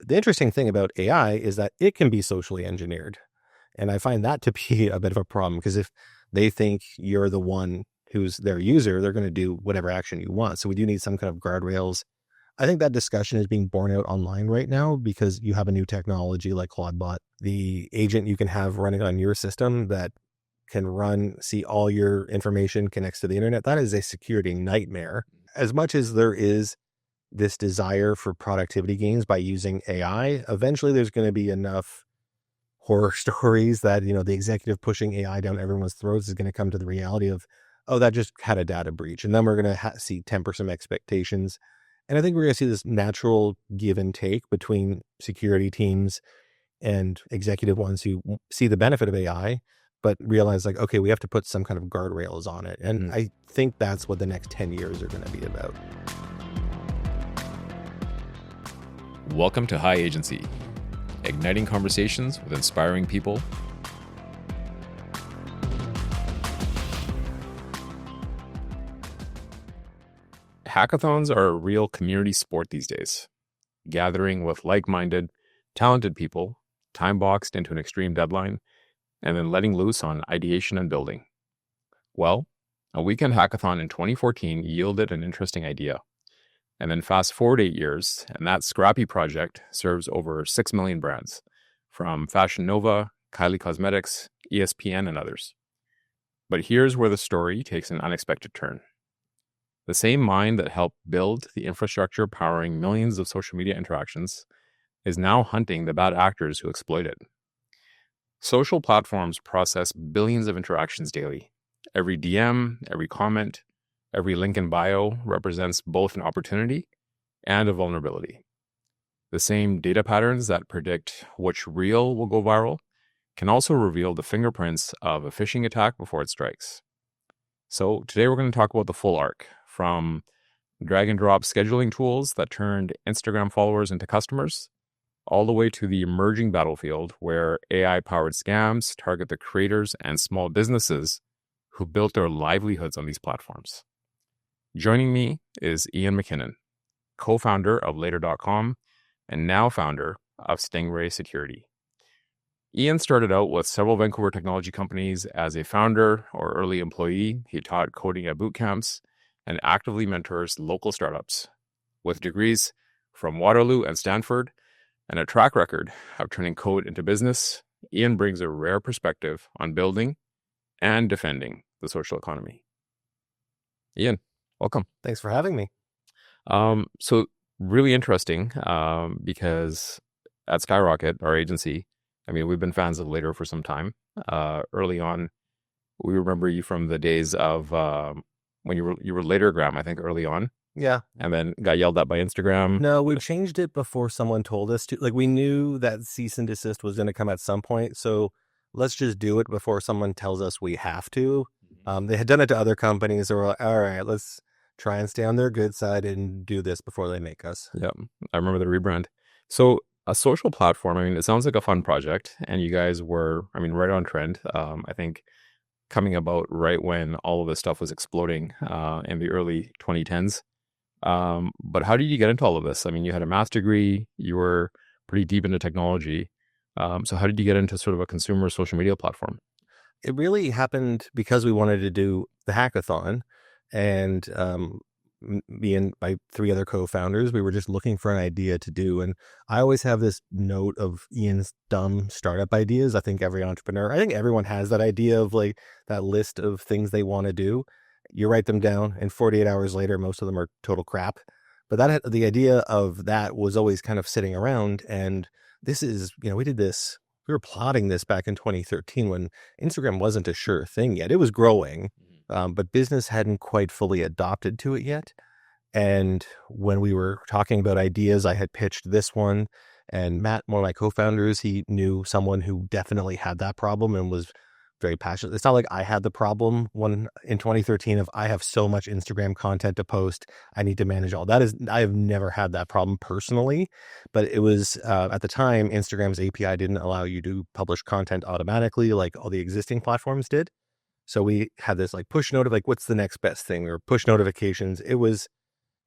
the interesting thing about AI is that it can be socially engineered. And I find that to be a bit of a problem, because if they think you're the one who's their user, they're going to do whatever action you want. So we do need some kind of guardrails. I think that discussion is being borne out online right now because you have a new technology like Claudebot, the agent you can have running on your system that can see all your information, connects to the internet. That is a security nightmare. As much as there is this desire for productivity gains by using AI, eventually there's going to be enough horror stories that, the executive pushing AI down everyone's throats is going to come to the reality of, oh, that just had a data breach. And then we're going to see temper some expectations. And I think we're going to see this natural give and take between security teams and executive ones who see the benefit of AI, but realize like, okay, we have to put some kind of guardrails on it. And I think that's what the next 10 years are going to be about. Welcome to High Agency, igniting conversations with inspiring people. Hackathons are a real community sport these days, gathering with like-minded, talented people, time-boxed into an extreme deadline, and then letting loose on ideation and building. Well, a weekend hackathon in 2014 yielded an interesting idea. And then fast forward 8 years, and that scrappy project serves over 6 million brands, from Fashion Nova, Kylie Cosmetics, ESPN, and others. But here's where the story takes an unexpected turn. The same mind that helped build the infrastructure powering millions of social media interactions is now hunting the bad actors who exploit it. Social platforms process billions of interactions daily. Every DM, every comment, every link in bio represents both an opportunity and a vulnerability. The same data patterns that predict which reel will go viral can also reveal the fingerprints of a phishing attack before it strikes. So today we're going to talk about the full arc, from drag and drop scheduling tools that turned Instagram followers into customers, all the way to the emerging battlefield where AI-powered scams target the creators and small businesses who built their livelihoods on these platforms. Joining me is Ian Mackinnon, co-founder of Later.com and now founder of Stingray Security. Ian started out with several Vancouver technology companies as a founder or early employee. He taught coding at boot camps and actively mentors local startups. With degrees from Waterloo and Stanford and a track record of turning code into business, Ian brings a rare perspective on building and defending the social economy. Ian, welcome. Thanks for having me. So really interesting because at Skyrocket, our agency, we've been fans of Later for some time. Early on, we remember you from the days of when you were Latergram, I think, early on. Yeah. And then got yelled at by Instagram. No, we changed it before someone told us to. Like, we knew that cease and desist was going to come at some point. So let's just do it before someone tells us we have to. They had done it to other companies. They were like, all right, let's try and stay on their good side and do this before they make us. Yeah, I remember the rebrand. So a social platform, it sounds like a fun project. And you guys were, right on trend. I think coming about right when all of this stuff was exploding in the early 2010s. But how did you get into all of this? You had a master's degree, you were pretty deep into technology. So how did you get into sort of a consumer social media platform? It really happened because we wanted to do the hackathon, and me and my 3 other co-founders, we were just looking for an idea to do. And I always have this note of Ian's dumb startup ideas. I think everyone has that idea of like that list of things they want to do. You write them down, and 48 hours later, most of them are total crap. But the idea of that was always kind of sitting around. And this is, we were plotting this back in 2013 when Instagram wasn't a sure thing yet. It was growing, but business hadn't quite fully adopted to it yet. And when we were talking about ideas, I had pitched this one, and Matt, one of my co-founders, he knew someone who definitely had that problem and was very passionate. It's not like I had the problem in 2013 of I have so much Instagram content to post, I need to manage all that. I have never had that problem personally, but it was at the time Instagram's API didn't allow you to publish content automatically like all the existing platforms did. So we had this like push note of like, what's the next best thing, or push notifications. It was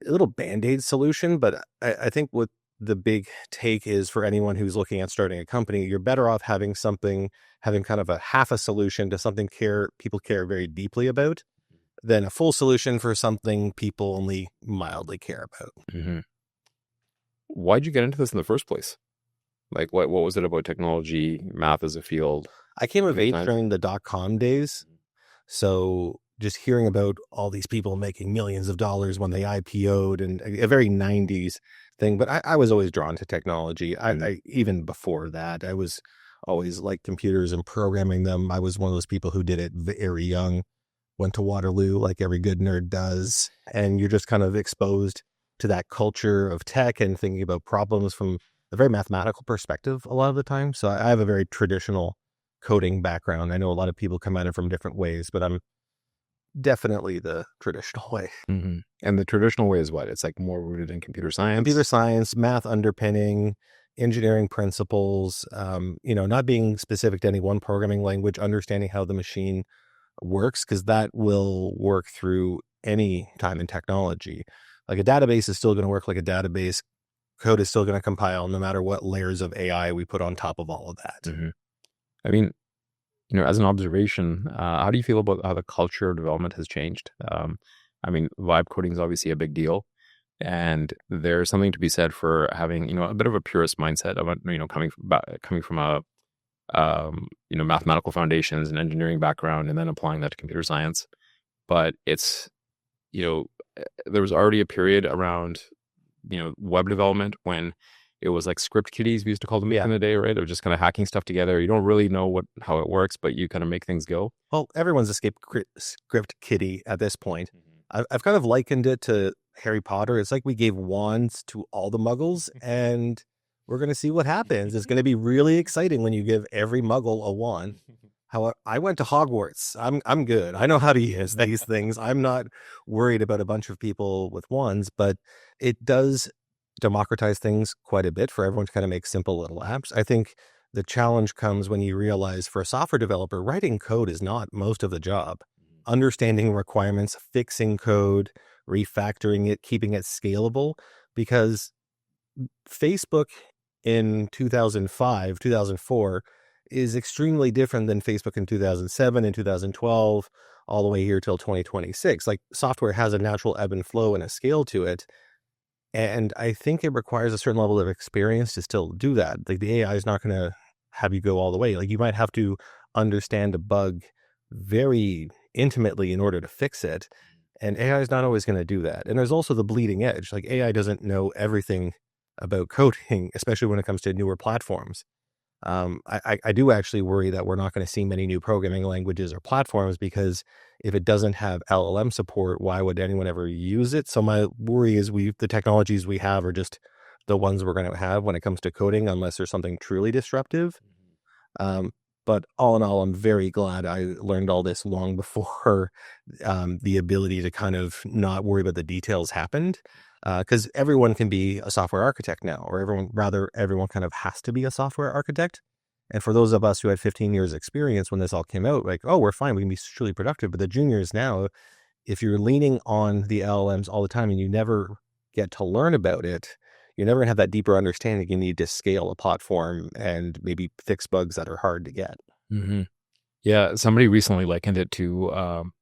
a little Band-Aid solution, but I think what the big take is for anyone who's looking at starting a company, you're better off having kind of a half a solution to something people care very deeply about than a full solution for something people only mildly care about. Mm-hmm. Why'd you get into this in the first place? Like, what was it about technology, math as a field? I came of age Science? during the dot-com days. So just hearing about all these people making millions of dollars when they IPO'd, and a very 90s thing. But I was always drawn to technology. I even before that, I was always like computers and programming them. I was one of those people who did it very young, went to Waterloo like every good nerd does. And you're just kind of exposed to that culture of tech and thinking about problems from a very mathematical perspective a lot of the time. So I have a very traditional coding background. I know a lot of people come at it from different ways, but I'm definitely the traditional way. Mm-hmm. And the traditional way is what? It's like more rooted in computer science, Math underpinning, engineering principles, not being specific to any one programming language, understanding how the machine works, because that will work through any time in technology. Like a database is still going to work like a database. Code is still going to compile no matter what layers of AI we put on top of all of that. Mm-hmm. I mean, as an observation, how do you feel about how the culture of development has changed? Vibe coding is obviously a big deal, and there's something to be said for having, a bit of a purist mindset of, coming from a, mathematical foundations and engineering background, and then applying that to computer science. But it's, there was already a period around, web development when it was like script kiddies, we used to call them back in the day, right? Of just kind of hacking stuff together. You don't really know how it works, but you kind of make things go. Well, everyone's a script kiddie at this point. I've kind of likened it to Harry Potter. It's like we gave wands to all the muggles, and we're going to see what happens. It's going to be really exciting when you give every muggle a wand. However, I went to Hogwarts. I'm good. I know how to use these things. I'm not worried about a bunch of people with wands, but it does democratize things quite a bit for everyone to kind of make simple little apps. I think the challenge comes when you realize for a software developer, writing code is not most of the job. Understanding requirements, fixing code, refactoring it, keeping it scalable, because Facebook in 2005, 2004 is extremely different than Facebook in 2007 and 2012, all the way here till 2026. Like, software has a natural ebb and flow and a scale to it. And I think it requires a certain level of experience to still do that. Like, the AI is not going to have you go all the way. Like, you might have to understand a bug very intimately in order to fix it. And AI is not always going to do that. And there's also the bleeding edge. Like, AI doesn't know everything about coding, especially when it comes to newer platforms. I do actually worry that we're not going to see many new programming languages or platforms, because if it doesn't have LLM support, why would anyone ever use it? So my worry is the technologies we have are just the ones we're going to have when it comes to coding, unless there's something truly disruptive. But all in all, I'm very glad I learned all this long before the ability to kind of not worry about the details happened. Because everyone can be a software architect now, or everyone kind of has to be a software architect. And for those of us who had 15 years experience when this all came out, like, oh, we're fine, we can be truly productive. But the juniors now, if you're leaning on the LLMs all the time and you never get to learn about it, you're never gonna have that deeper understanding. You need to scale a platform and maybe fix bugs that are hard to get. Mm-hmm. Yeah, somebody recently likened it to,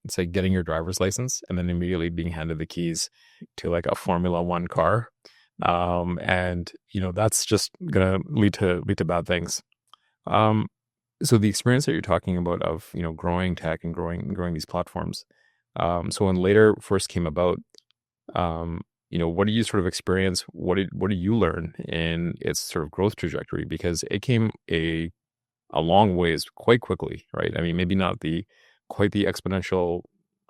it's like getting your driver's license and then immediately being handed the keys to like a Formula One car, and that's just gonna lead to bad things. So the experience that you're talking about of growing tech and growing these platforms. So when later first came about, what do you sort of experience? What do you learn in its sort of growth trajectory? Because it came a long ways quite quickly, right? I mean, maybe not quite the exponential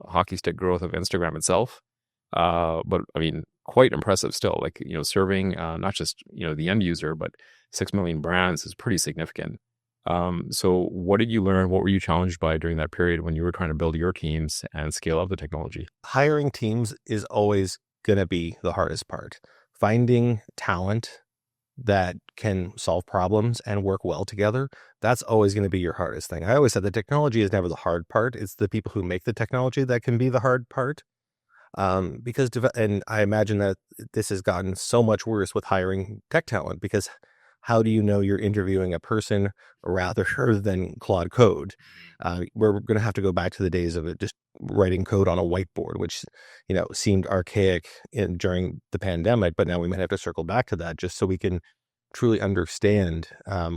hockey stick growth of Instagram itself, but I mean, quite impressive still. Like, serving not just the end user, but 6 million brands is pretty significant. So what did you learn? What were you challenged by during that period when you were trying to build your teams and scale up the technology? Hiring teams is always going to be the hardest part. Finding talent that can solve problems and work well together, that's always going to be your hardest thing. I always said the technology is never the hard part. It's the people who make the technology that can be the hard part. And I imagine that this has gotten so much worse with hiring tech talent, because how do you know you're interviewing a person rather than Claude code? We're going to have to go back to the days of it just writing code on a whiteboard, which, seemed archaic during the pandemic, but now we might have to circle back to that just so we can truly understand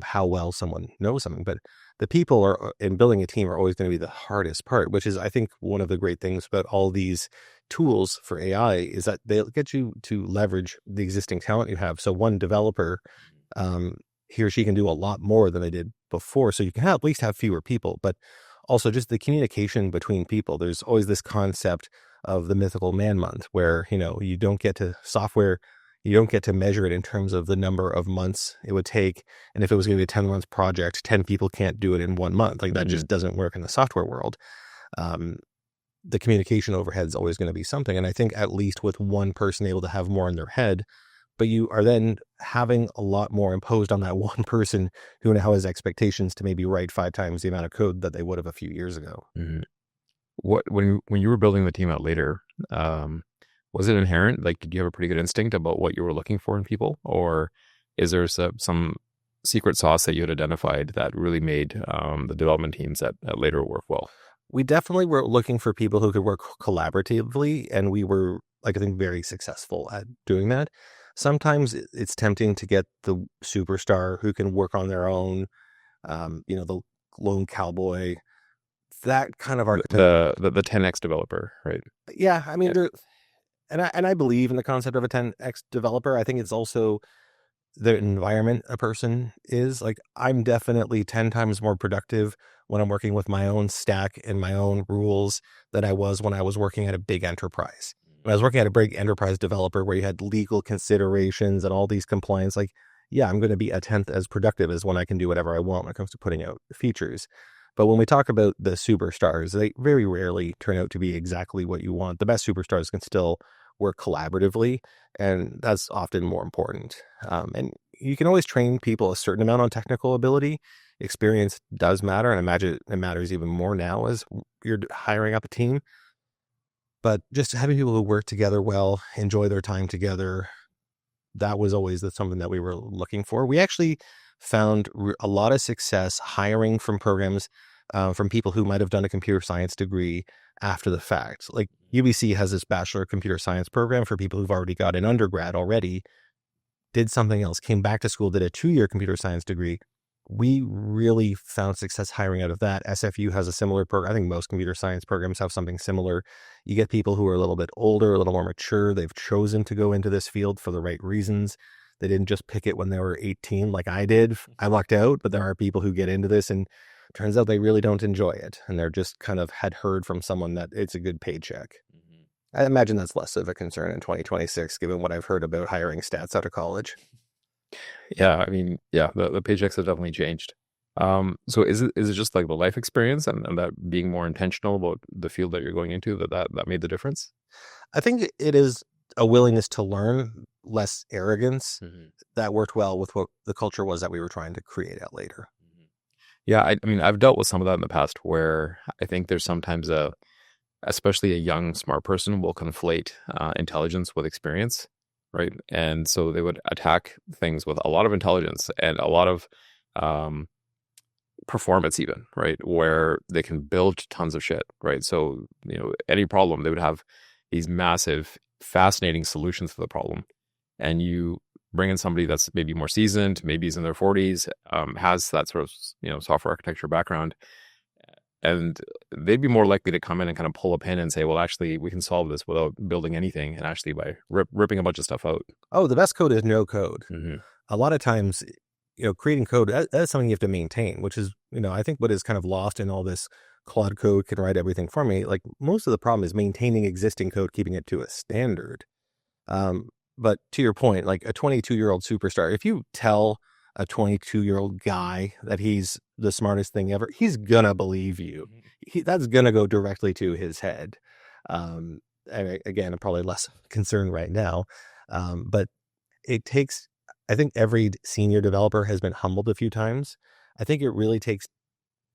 how well someone knows something. But the people in building a team are always going to be the hardest part, which is, I think, one of the great things about all these tools for AI is that they'll get you to leverage the existing talent you have. So one developer, he or she can do a lot more than they did before. So you can at least have fewer people, but also just the communication between people. There's always this concept of the mythical man month where, you don't get to measure it in terms of the number of months it would take. And if it was going to be a 10-month project, 10 people can't do it in 1 month. Like that just doesn't work in the software world. The communication overhead is always going to be something. And I think at least with one person able to have more in their head, but you are then having a lot more imposed on that one person who now has expectations to maybe write 5 times the amount of code that they would have a few years ago. Mm-hmm. When you were building the team out later, was it inherent? Like, did you have a pretty good instinct about what you were looking for in people, or is there some secret sauce that you had identified that really made the development teams at later work well? We definitely were looking for people who could work collaboratively, and we were, I think, very successful at doing that. Sometimes it's tempting to get the superstar who can work on their own, the lone cowboy, that kind of archetype. The 10x developer, right? Yeah, I mean, and I believe in the concept of a 10x developer. I think it's also the environment a person is. Like, I'm definitely 10 times more productive when I'm working with my own stack and my own rules than I was when I was working at a big enterprise. When I was working at a big enterprise developer where you had legal considerations and all these compliance, like, yeah, I'm going to be a 10th as productive as when I can do whatever I want when it comes to putting out features. But when we talk about the superstars, they very rarely turn out to be exactly what you want. The best superstars can still work collaboratively, and that's often more important. And you can always train people a certain amount on technical ability. Experience does matter, and I imagine it matters even more now as you're hiring up a team. But just having people who work together well, enjoy their time together, that was always something that we were looking for. We actually found a lot of success hiring from programs from people who might have done a computer science degree after the fact. Like UBC has this Bachelor of Computer Science program for people who've already got an undergrad already, did something else, came back to school, did a 2-year computer science degree. We really found success hiring out of that. SFU has a similar program. I think most computer science programs have something similar. You get people who are a little bit older, a little more mature. They've chosen to go into this field for the right reasons. They didn't just pick it when they were 18 like I did. I lucked out, but there are people who get into this and turns out they really don't enjoy it. And they're just kind of had heard from someone that it's a good paycheck. I imagine that's less of a concern in 2026, given what I've heard about hiring stats out of college. Yeah, I mean, the paychecks have definitely changed. So is it just like the life experience and that being more intentional about the field that you're going into that made the difference? I think it is a willingness to learn, less arrogance, that worked well with what the culture was that we were trying to create out later. Yeah, I mean, I've dealt with some of that in the past where I think there's sometimes especially a young, smart person will conflate intelligence with experience. Right. And so they would attack things with a lot of intelligence and a lot of performance even, right, where they can build tons of shit. Right. So, any problem, they would have these massive, fascinating solutions for the problem. And you bring in somebody that's maybe more seasoned, maybe is in their 40s, has that sort of, software architecture background. And they'd be more likely to come in and kind of pull a pin and say, well, actually, we can solve this without building anything, and actually by ripping a bunch of stuff out. Oh, the best code is no code. A lot of times, creating code, that's something you have to maintain, which is, I think what is kind of lost in all this Claude code can write everything for me. Like, most of the problem is maintaining existing code, keeping it to a standard. But to your point, like a 22-year-old superstar, if you tell a 22-year-old guy that he's the smartest thing ever, he's gonna believe you. That's gonna go directly to his head. And again, I'm probably less concerned right now, but it takes, I think every senior developer has been humbled a few times. I think it really takes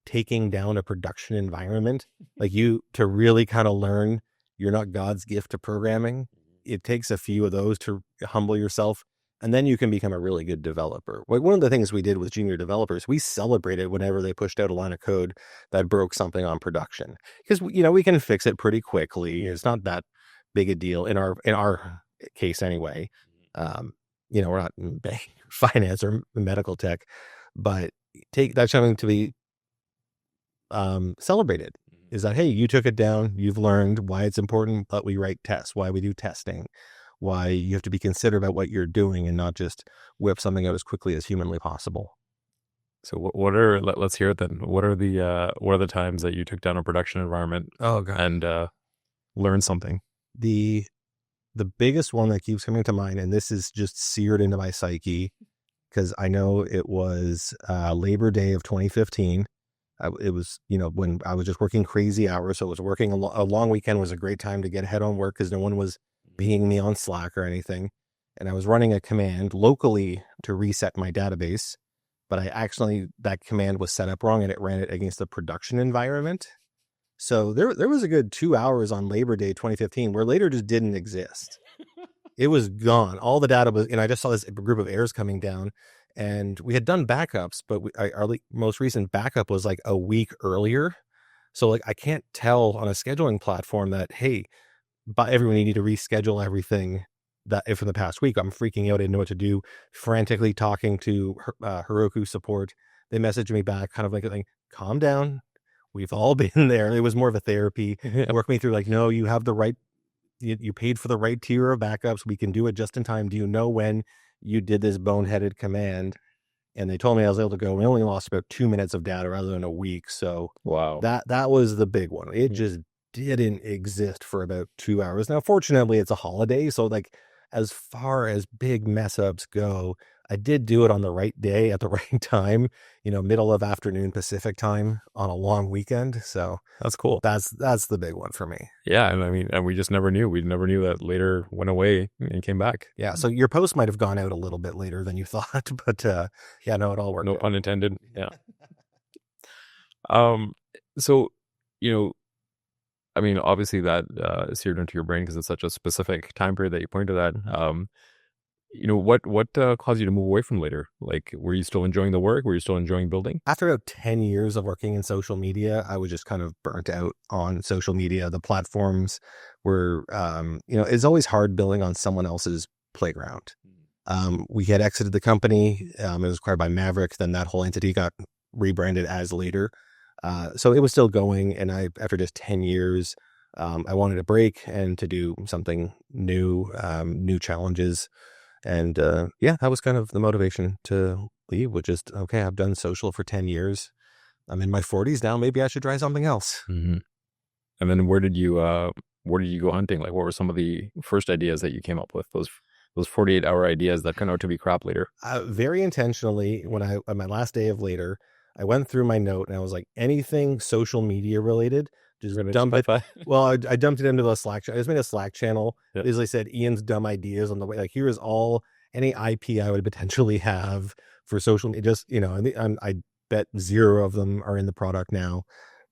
taking down a production environment, like you, to really kind of learn You're not God's gift to programming. It takes a few of those to humble yourself, and then you can become a really good developer. One of the things we did with junior developers, we celebrated whenever they pushed out a line of code that broke something on production, because we can fix it pretty quickly. It's not that big a deal in our case anyway. We're not in finance or medical tech, but that's something to be celebrated. Is that, hey, you took it down, you've learned why it's important that we write tests, why we do testing, why you have to be considerate about what you're doing and not just whip something out as quickly as humanly possible. So let's hear it then. What are the times that you took down a production environment and learned something? The biggest one that keeps coming to mind, and this is just seared into my psyche, because I know it was Labor Day of 2015. It was, when I was just working crazy hours. So it was working a long weekend was a great time to get ahead on work because no one was pinging me on Slack or anything. And I was running a command locally to reset my database, but that command was set up wrong and it ran it against the production environment. So there was a good 2 hours on Labor Day 2015 where later just didn't exist. It was gone. All the data was, and I just saw this group of errors coming down. And we had done backups, but our most recent backup was like a week earlier. So like I can't tell on a scheduling platform that, hey, but everyone, you need to reschedule everything that from the past week. I'm freaking out. I didn't know what to do. Frantically talking to Heroku support. They messaged me back kind of like, calm down. We've all been there. It was more of a therapy. Work me through like, no, you have the right, you paid for the right tier of backups. We can do it just in time. Do you know when you did this boneheaded command? And they told me I was able to go. We only lost about 2 minutes of data rather than a week. So wow, that was the big one. It just didn't exist for about 2 hours. Now, fortunately, it's a holiday. So like as far as big mess ups go, I did do it on the right day at the right time, middle of afternoon Pacific time on a long weekend. So that's cool. That's the big one for me. Yeah. And I mean, and we just never knew. We never knew that later went away and came back. Yeah. So your post might have gone out a little bit later than you thought, but yeah, no, it all worked. No out. pun intended. Yeah. So, I mean, obviously that seared into your brain because it's such a specific time period that you pointed at. What caused you to move away from later? Like, were you still enjoying the work? Were you still enjoying building? After about 10 years of working in social media, I was just kind of burnt out on social media. The platforms were, it's always hard building on someone else's playground. We had exited the company. It was acquired by Maverick. Then that whole entity got rebranded as Later. So it was still going. And after just 10 years, I wanted a break and to do something new, new challenges. And that was kind of the motivation to leave, which is, okay, I've done social for 10 years. I'm in my 40s now. Maybe I should try something else. Mm-hmm. And then where did you go hunting? Like, what were some of the first ideas that you came up with? Those 48-hour ideas that turned out to be crap later? Very intentionally, on my last day of Later, I went through my note and I was like, anything social media related, just dump it. Well, I dumped it into the Slack channel. I just made a Slack channel. Yep. As I said, Ian's dumb ideas on the way. Like, here is any IP I would potentially have for social media. Just, I bet 0 of them are in the product now.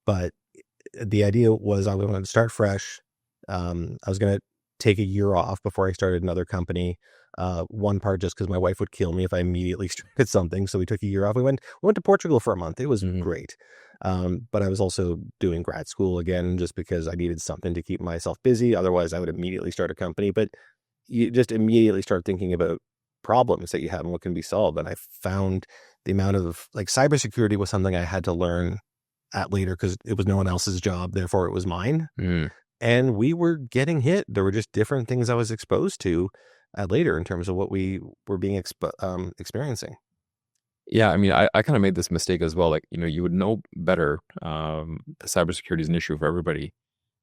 But the idea was I wanted to start fresh. I was going to take a year off before I started another company. One part just because my wife would kill me if I immediately started something. So we took a year off. We went to Portugal for a month. It was great. But I was also doing grad school again, just because I needed something to keep myself busy. Otherwise I would immediately start a company, but you just immediately start thinking about problems that you have and what can be solved. And I found the amount of cybersecurity was something I had to learn at Later because it was no one else's job. Therefore it was mine. And we were getting hit. There were just different things I was exposed to at Later in terms of what we were being experiencing. Yeah, I mean, I kind of made this mistake as well. Like, you would know better. Cybersecurity is an issue for everybody,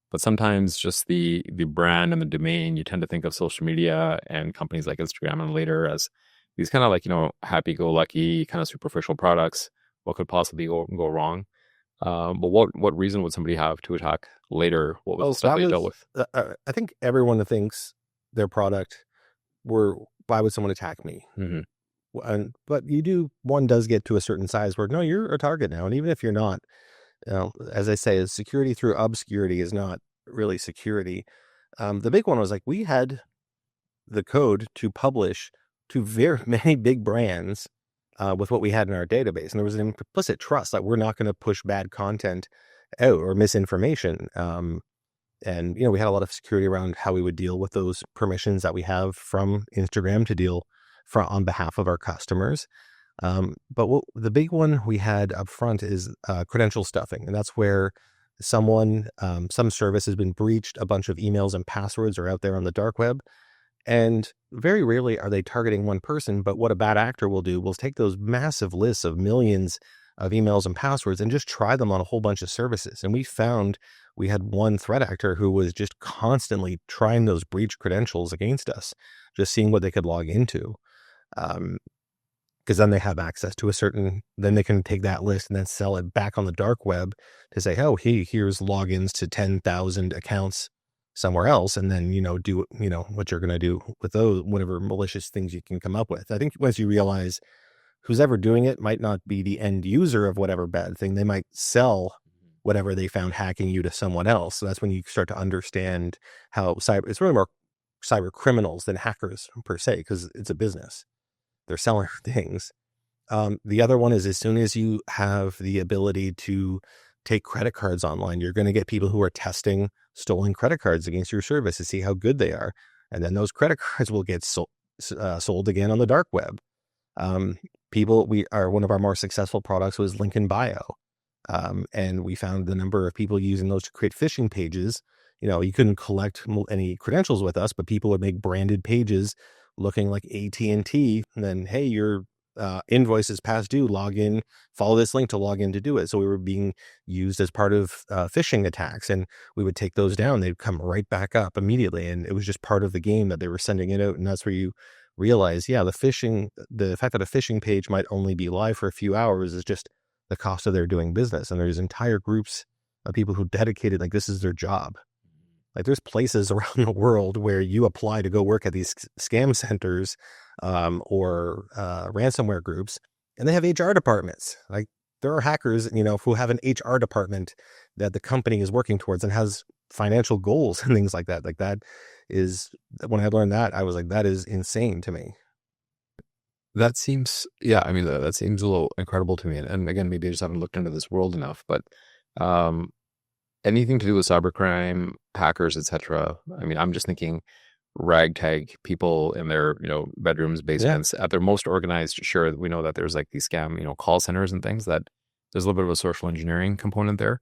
but sometimes just the brand and the domain, you tend to think of social media and companies like Instagram and Later as these kind of like, happy-go-lucky kind of superficial products. What could possibly go wrong? But what reason would somebody have to attack Later? What was the stuff they dealt with? I think everyone thinks their product why would someone attack me? But one does get to a certain size where, no, you're a target now. And even if you're not, as I say, security through obscurity is not really security. The big one was like we had the code to publish to very many big brands with what we had in our database. And there was an implicit trust that we're not going to push bad content out or misinformation. And, we had a lot of security around how we would deal with those permissions that we have from Instagram to deal on behalf of our customers. But the big one we had up front is credential stuffing. And that's where some service has been breached. A bunch of emails and passwords are out there on the dark web. And very rarely are they targeting one person, but what a bad actor will do will take those massive lists of millions of emails and passwords and just try them on a whole bunch of services. And we found we had one threat actor who was just constantly trying those breach credentials against us, just seeing what they could log into. Because then they have access to then they can take that list and then sell it back on the dark web to say, oh, here's logins to 10,000 accounts somewhere else, and then do what you're going to do with those, whatever malicious things you can come up with. I think once you realize who's ever doing it might not be the end user of whatever bad thing, they might sell whatever they found hacking you to someone else. So that's when you start to understand how it's really more cyber criminals than hackers per se, because it's a business. They're selling things. The other one is as soon as you have the ability to take credit cards online, you're going to get people who are testing stolen credit cards against your service to see how good they are. And then those credit cards will get sold again on the dark web. One of our more successful products was Link in Bio. And we found the number of people using those to create phishing pages. You couldn't collect any credentials with us, but people would make branded pages looking like AT&T. And then, hey, your invoice is past due, log in, follow this link to log in to do it. So we were being used as part of phishing attacks, and we would take those down. They'd come right back up immediately. And it was just part of the game that they were sending it out. And that's where you realize, the fact that a phishing page might only be live for a few hours is just the cost of their doing business. And there's entire groups of people who dedicated, like, this is their job. Like, there's places around the world where you apply to go work at these scam centers or ransomware groups, and they have HR departments. Like, there are hackers, who have an HR department that the company is working towards and has financial goals and things like that. Like, that is, when I learned that, I was like, that is insane to me. That seems, that seems a little incredible to me. And again, maybe I just haven't looked into this world enough, but anything to do with cybercrime, hackers, etc. I'm just thinking ragtag people in their, bedrooms, basements, at their most organized. Sure, we know that there's like these scam, call centers and things, that there's a little bit of a social engineering component there.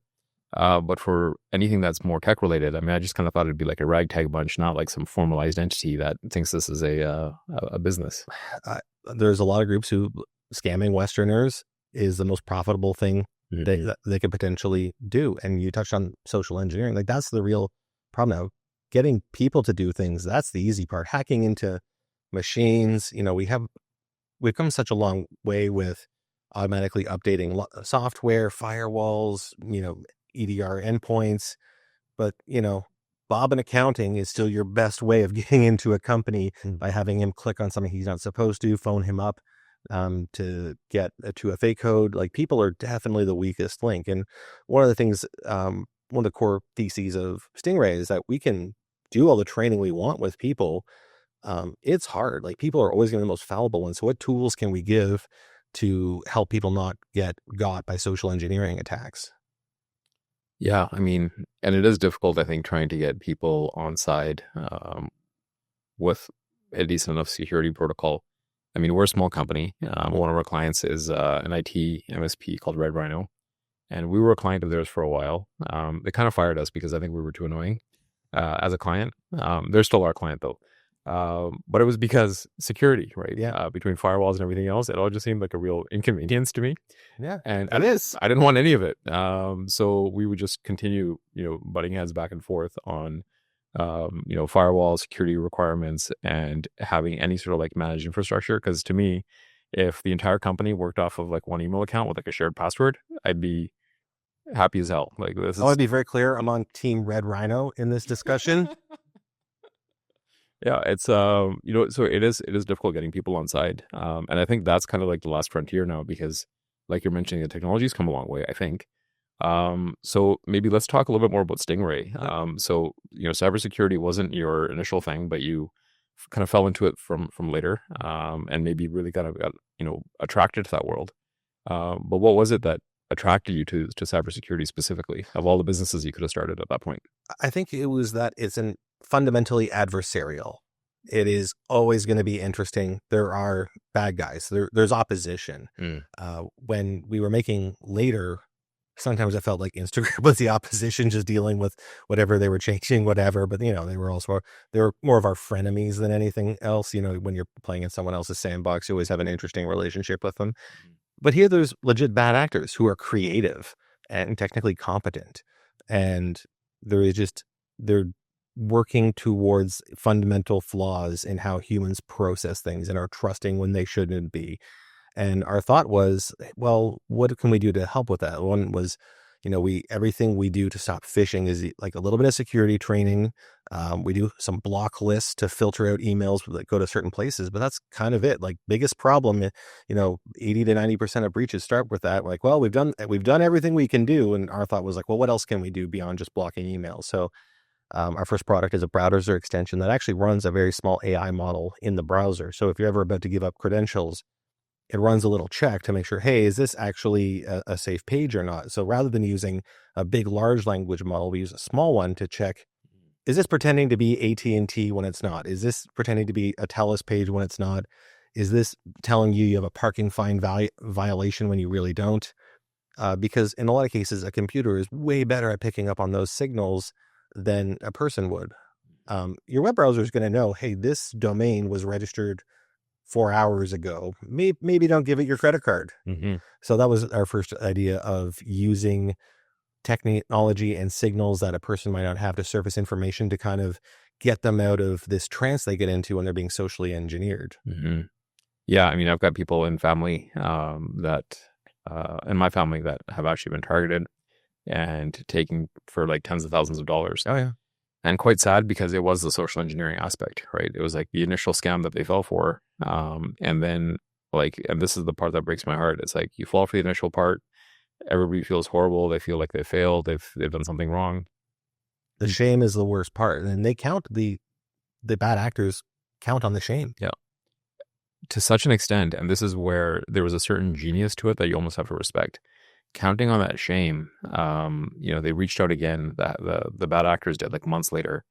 But for anything that's more tech related, I just kind of thought it'd be like a ragtag bunch, not like some formalized entity that thinks this is a business. There's a lot of groups who scamming Westerners is the most profitable thing they could potentially do. And you touched on social engineering. Like, that's the real problem now. Getting people to do things, that's the easy part. Hacking into machines, we've come such a long way with automatically updating software, firewalls, EDR endpoints. But, Bob in accounting is still your best way of getting into a company by having him click on something he's not supposed to, phone him up to get a 2FA code. Like, people are definitely the weakest link. And one of the things, one of the core theses of Stingray is that we can do all the training we want with people. It's hard. Like, people are always going to be the most fallible ones. So what tools can we give to help people not get got by social engineering attacks? Yeah, and it is difficult, I think, trying to get people on side with a decent enough security protocol. We're a small company. One of our clients is an IT MSP called Red Rhino, and we were a client of theirs for a while. They kind of fired us because I think we were too annoying as a client. They're still our client, though. But it was because security, right? Yeah. Between firewalls and everything else, it all just seemed like a real inconvenience to me. Yeah. And I didn't want any of it. So we would just continue, butting heads back and forth on, firewall security requirements and having any sort of like managed infrastructure. Because to me, if the entire company worked off of like one email account with like a shared password, I'd be happy as hell. Like, this is... I want to be very clear. I'm on Team Red Rhino in this discussion. Yeah, it's so it is difficult getting people on side, and I think that's kind of like the last frontier now, because, like you're mentioning, the technology's come a long way, I think, So maybe let's talk a little bit more about Stingray. Yep. So cybersecurity wasn't your initial thing, but you kind of fell into it from later, and maybe really kind of got attracted to that world. But what was it that attracted you to cybersecurity specifically, of all the businesses you could have started at that point? I think it was that it's fundamentally adversarial. It is always going to be interesting. There are bad guys. There's opposition. Mm. When we were making later, sometimes I felt like Instagram was the opposition, just dealing with whatever they were changing, whatever. But they were more of our frenemies than anything else. When you're playing in someone else's sandbox, you always have an interesting relationship with them. But here, there's legit bad actors who are creative and technically competent, and they're working towards fundamental flaws in how humans process things and are trusting when they shouldn't be. And our thought was, well, what can we do to help with that? One was, everything we do to stop phishing is like a little bit of security training. We do some block lists to filter out emails that go to certain places, but that's kind of it. Like, biggest problem, 80 to 90% of breaches start with that. Like, well, we've done everything we can do. And our thought was like, well, what else can we do beyond just blocking emails? So our first product is a browser extension that actually runs a very small AI model in the browser. So if you're ever about to give up credentials, it runs a little check to make sure, hey, is this actually a safe page or not? So rather than using a big, large language model, we use a small one to check, is this pretending to be AT&T when it's not? Is this pretending to be a TELUS page when it's not? Is this telling you have a parking fine violation when you really don't? Because in a lot of cases, a computer is way better at picking up on those signals than a person would. Your web browser is going to know, hey, this domain was registered 4 hours ago. Maybe don't give it your credit card. Mm-hmm. So that was our first idea of using technology and signals that a person might not have to surface information to kind of get them out of this trance they get into when they're being socially engineered. Mm-hmm. Yeah, I mean, I've got people in family in my family that have actually been targeted and taken for like tens of thousands of dollars. Oh yeah. And quite sad, because it was the social engineering aspect, right? It was like the initial scam that they fell for. And then and this is the part that breaks my heart. It's like, you fall for the initial part. Everybody feels horrible. They feel like they failed. They've done something wrong. The shame is the worst part. And they count the bad actors count on the shame. Yeah. To such an extent. And this is where there was a certain genius to it that you almost have to respect. Counting on that shame, they reached out again, the bad actors did, like months later,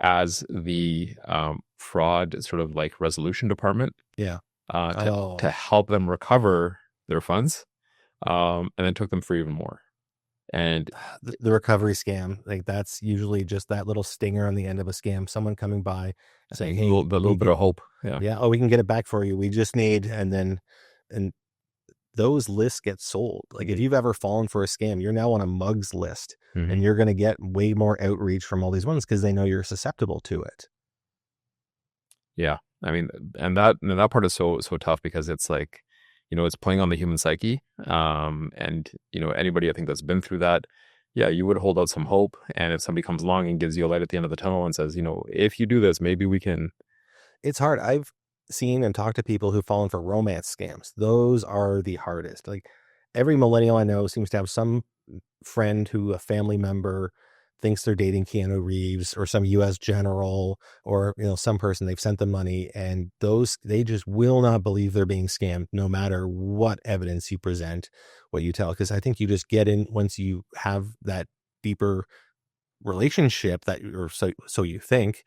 as the fraud sort of like resolution department. Yeah. To help them recover their funds, and then took them for even more. And the recovery scam, like, that's usually just that little stinger on the end of a scam, someone coming by saying, hey, the little bit of hope. Yeah. Oh, we can get it back for you. We just need, and those lists get sold. Like, if you've ever fallen for a scam, you're now on a mugs list, mm-hmm. and you're going to get way more outreach from all these ones because they know you're susceptible to it. Yeah. I mean, and that part is so tough, because it's like, it's playing on the human psyche. And anybody I think that's been through that, yeah, you would hold out some hope. And if somebody comes along and gives you a light at the end of the tunnel and says, if you do this, maybe we can. It's hard. I've seen and talked to people who've fallen for romance scams. Those are the hardest. Like, every millennial I know seems to have some friend who, a family member, thinks they're dating Keanu Reeves or some U.S. general, or some person, they've sent them money, and they just will not believe they're being scammed, no matter what evidence you present, what you tell. Because I think you just get in, once you have that deeper relationship, or so you think,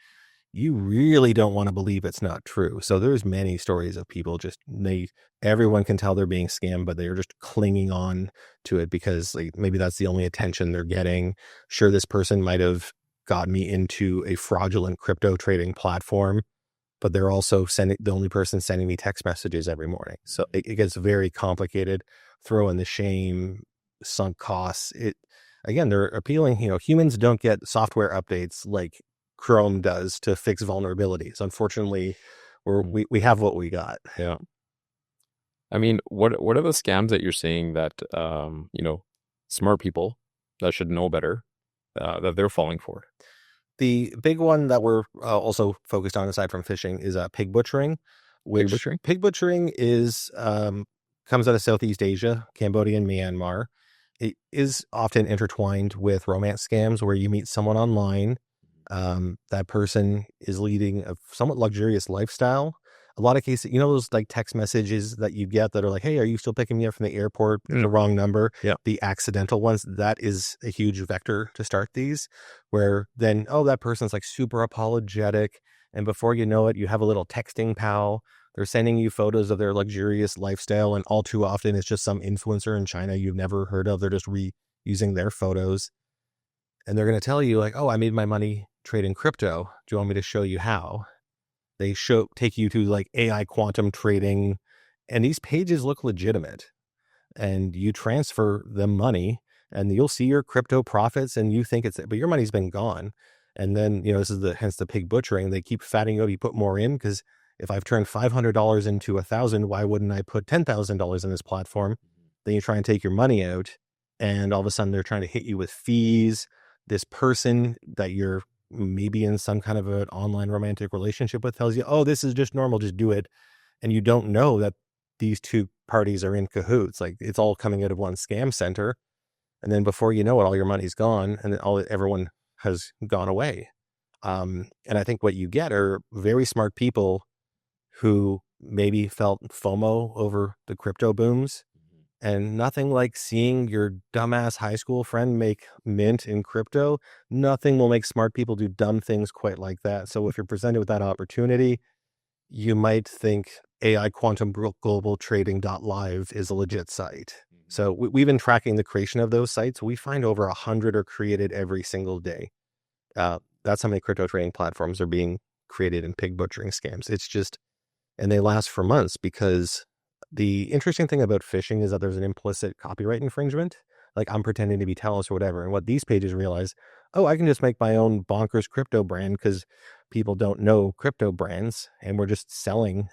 you really don't want to believe it's not true. So there's many stories of people everyone can tell they're being scammed, but they're just clinging on to it because, like, maybe that's the only attention they're getting. Sure, this person might have got me into a fraudulent crypto trading platform, but they're also the only person sending me text messages every morning. So it gets very complicated. Throw in the shame, sunk costs. Again, they're appealing. Humans don't get software updates like Chrome does to fix vulnerabilities. Unfortunately, we have what we got. Yeah. I mean, what are the scams that you're seeing that smart people that should know better that they're falling for? The big one that we're also focused on, aside from phishing, is pig butchering. Pig butchering is comes out of Southeast Asia, Cambodia, and Myanmar. it is often intertwined with romance scams where you meet someone online. That person is leading a somewhat luxurious lifestyle. A lot of cases, those like text messages that you get that are like, "Hey, are you still picking me up from the airport?" Mm. The wrong number, Yeah. the accidental ones. That is a huge vector to start these, where then, oh, that person's like super apologetic. And before you know it, you have a little texting pal. They're sending you photos of their luxurious lifestyle. And all too often, it's just some influencer in China you've never heard of. They're just reusing their photos. And they're going to tell you like, "Oh, I made my money trading crypto. Do you want me to show you how?" They take you to like AI quantum trading, and these pages look legitimate, and you transfer them money and you'll see your crypto profits and you think but your money's been gone. And then, this is hence the pig butchering. They keep fatting you up. You put more in because if I've turned $500 into 1,000, why wouldn't I put $10,000 in this platform? Then you try and take your money out, and all of a sudden they're trying to hit you with fees. This person that you're maybe in some kind of an online romantic relationship with tells you, "Oh, this is just normal, just do it." And you don't know that these two parties are in cahoots. Like, it's all coming out of one scam center. And then before you know it, all your money's gone and everyone has gone away. And I think what you get are very smart people who maybe felt FOMO over the crypto booms. And nothing like seeing your dumbass high school friend make mint in crypto. Nothing will make smart people do dumb things quite like that. So if you're presented with that opportunity, you might think AI Quantum Global Trading.live is a legit site. So we've been tracking the creation of those sites. We find over 100 are created every single day. That's how many crypto trading platforms are being created in pig butchering scams. It's just, and they last for months because the interesting thing about phishing is that there's an implicit copyright infringement. Like, I'm pretending to be Talos or whatever. And what these pages realize, oh, I can just make my own bonkers crypto brand because people don't know crypto brands. And we're just selling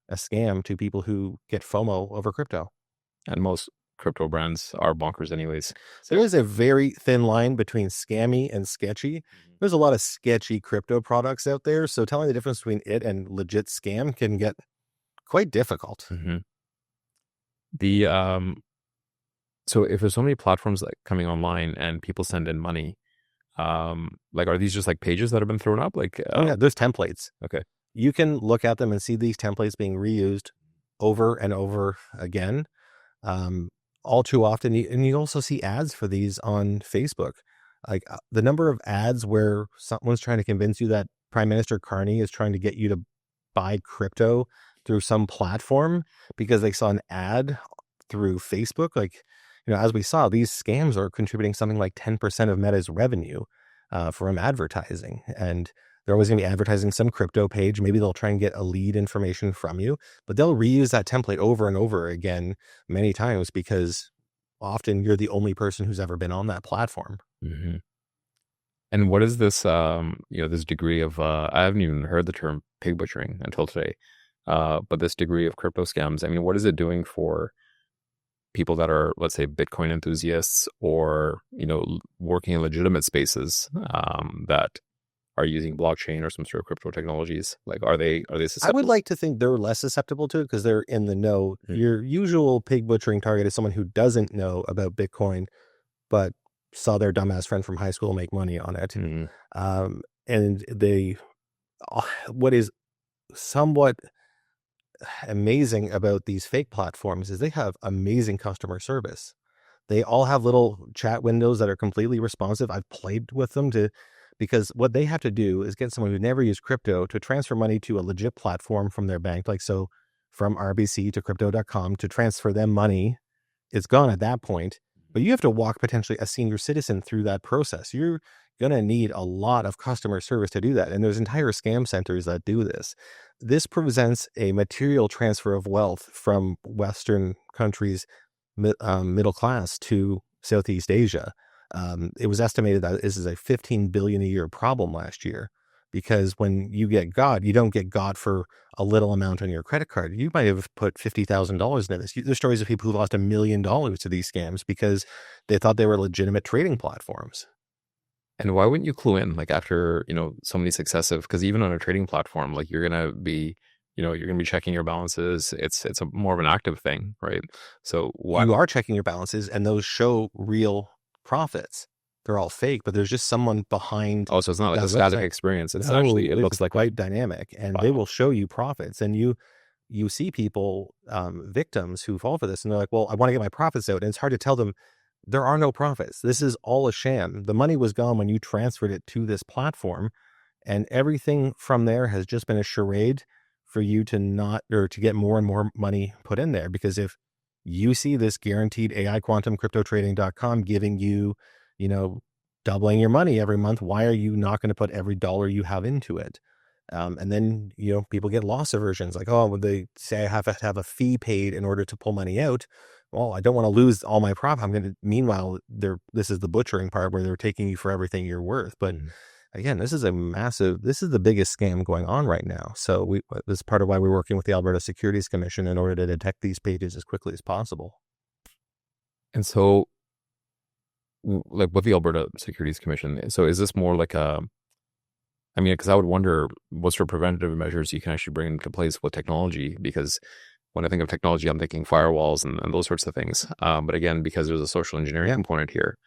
a scam to people who get FOMO over crypto. And most crypto brands are bonkers anyways. There is a very thin line between scammy and sketchy. There's a lot of sketchy crypto products out there. So telling the difference between it and legit scam can get quite difficult. Mm-hmm. So if there's so many platforms like coming online and people send in money, like, are these just like pages that have been thrown up? Like, Oh yeah, there's templates. Okay. You can look at them and see these templates being reused over and over again. All too often, and you also see ads for these on Facebook. Like, the number of ads where someone's trying to convince you that Prime Minister Carney is trying to get you to buy crypto through some platform because they saw an ad through Facebook. Like, as we saw, these scams are contributing something like 10% of Meta's revenue from advertising. And they're always going to be advertising some crypto page. Maybe they'll try and get a lead information from you, but they'll reuse that template over and over again many times because often you're the only person who's ever been on that platform. Mm-hmm. And what is this, this degree of, I haven't even heard the term pig butchering until today, but this degree of crypto scams, I mean, what is it doing for people that are, let's say, Bitcoin enthusiasts or, working in legitimate spaces that are using blockchain or some sort of crypto technologies? Like, are they susceptible? I would like to think they're less susceptible to it because they're in the know. Mm-hmm. Your usual pig butchering target is someone who doesn't know about Bitcoin, but saw their dumbass friend from high school make money on it. Mm-hmm. And what is somewhat amazing about these fake platforms is they have amazing customer service. They all have little chat windows that are completely responsive. I've played with them because what they have to do is get someone who never used crypto to transfer money to a legit platform from their bank. Like, so from RBC to crypto.com to transfer them money, it's gone at that point. But you have to walk potentially a senior citizen through that process. You're going to need a lot of customer service to do that. And there's entire scam centers that do this. This presents a material transfer of wealth from Western countries, middle class, to Southeast Asia. It was estimated that this is a $15 billion a year problem last year, because when you get got, you don't get got for a little amount on your credit card. You might have put $50,000 into this. There's stories of people who lost $1 million to these scams because they thought they were legitimate trading platforms. And why wouldn't you clue in, like, after, so many successive, because even on a trading platform, like, you're going to be you're going to be checking your balances. It's a more of an active thing, right? So what? You are checking your balances, and those show real profits. They're all fake, but there's just someone behind Oh, so it's not like that a static website. experience. It's No, actually, it it's looks like, quite dynamic, and they will show you profits. And you see people, victims who fall for this, and they're like, well, I want to get my profits out. And it's hard to tell them there are no profits. This is all a sham. The money was gone when you transferred it to this platform, and everything from there has just been a charade for you to not, or to get more and more money put in there. Because if you see this guaranteed AI quantum crypto trading.com giving you, doubling your money every month, why are you not going to put every dollar you have into it? And then, people get loss aversions, like, oh, would they say I have to have a fee paid in order to pull money out? Well, I don't want to lose all my profit. Meanwhile, this is the butchering part where they're taking you for everything you're worth. But again, this is the biggest scam going on right now. So this is part of why we're working with the Alberta Securities Commission in order to detect these pages as quickly as possible. And so, like with the Alberta Securities Commission, so is this more like because I would wonder what sort of preventative measures you can actually bring into place with technology, because when I think of technology, I'm thinking firewalls and those sorts of things. But again, because there's a social engineering component here.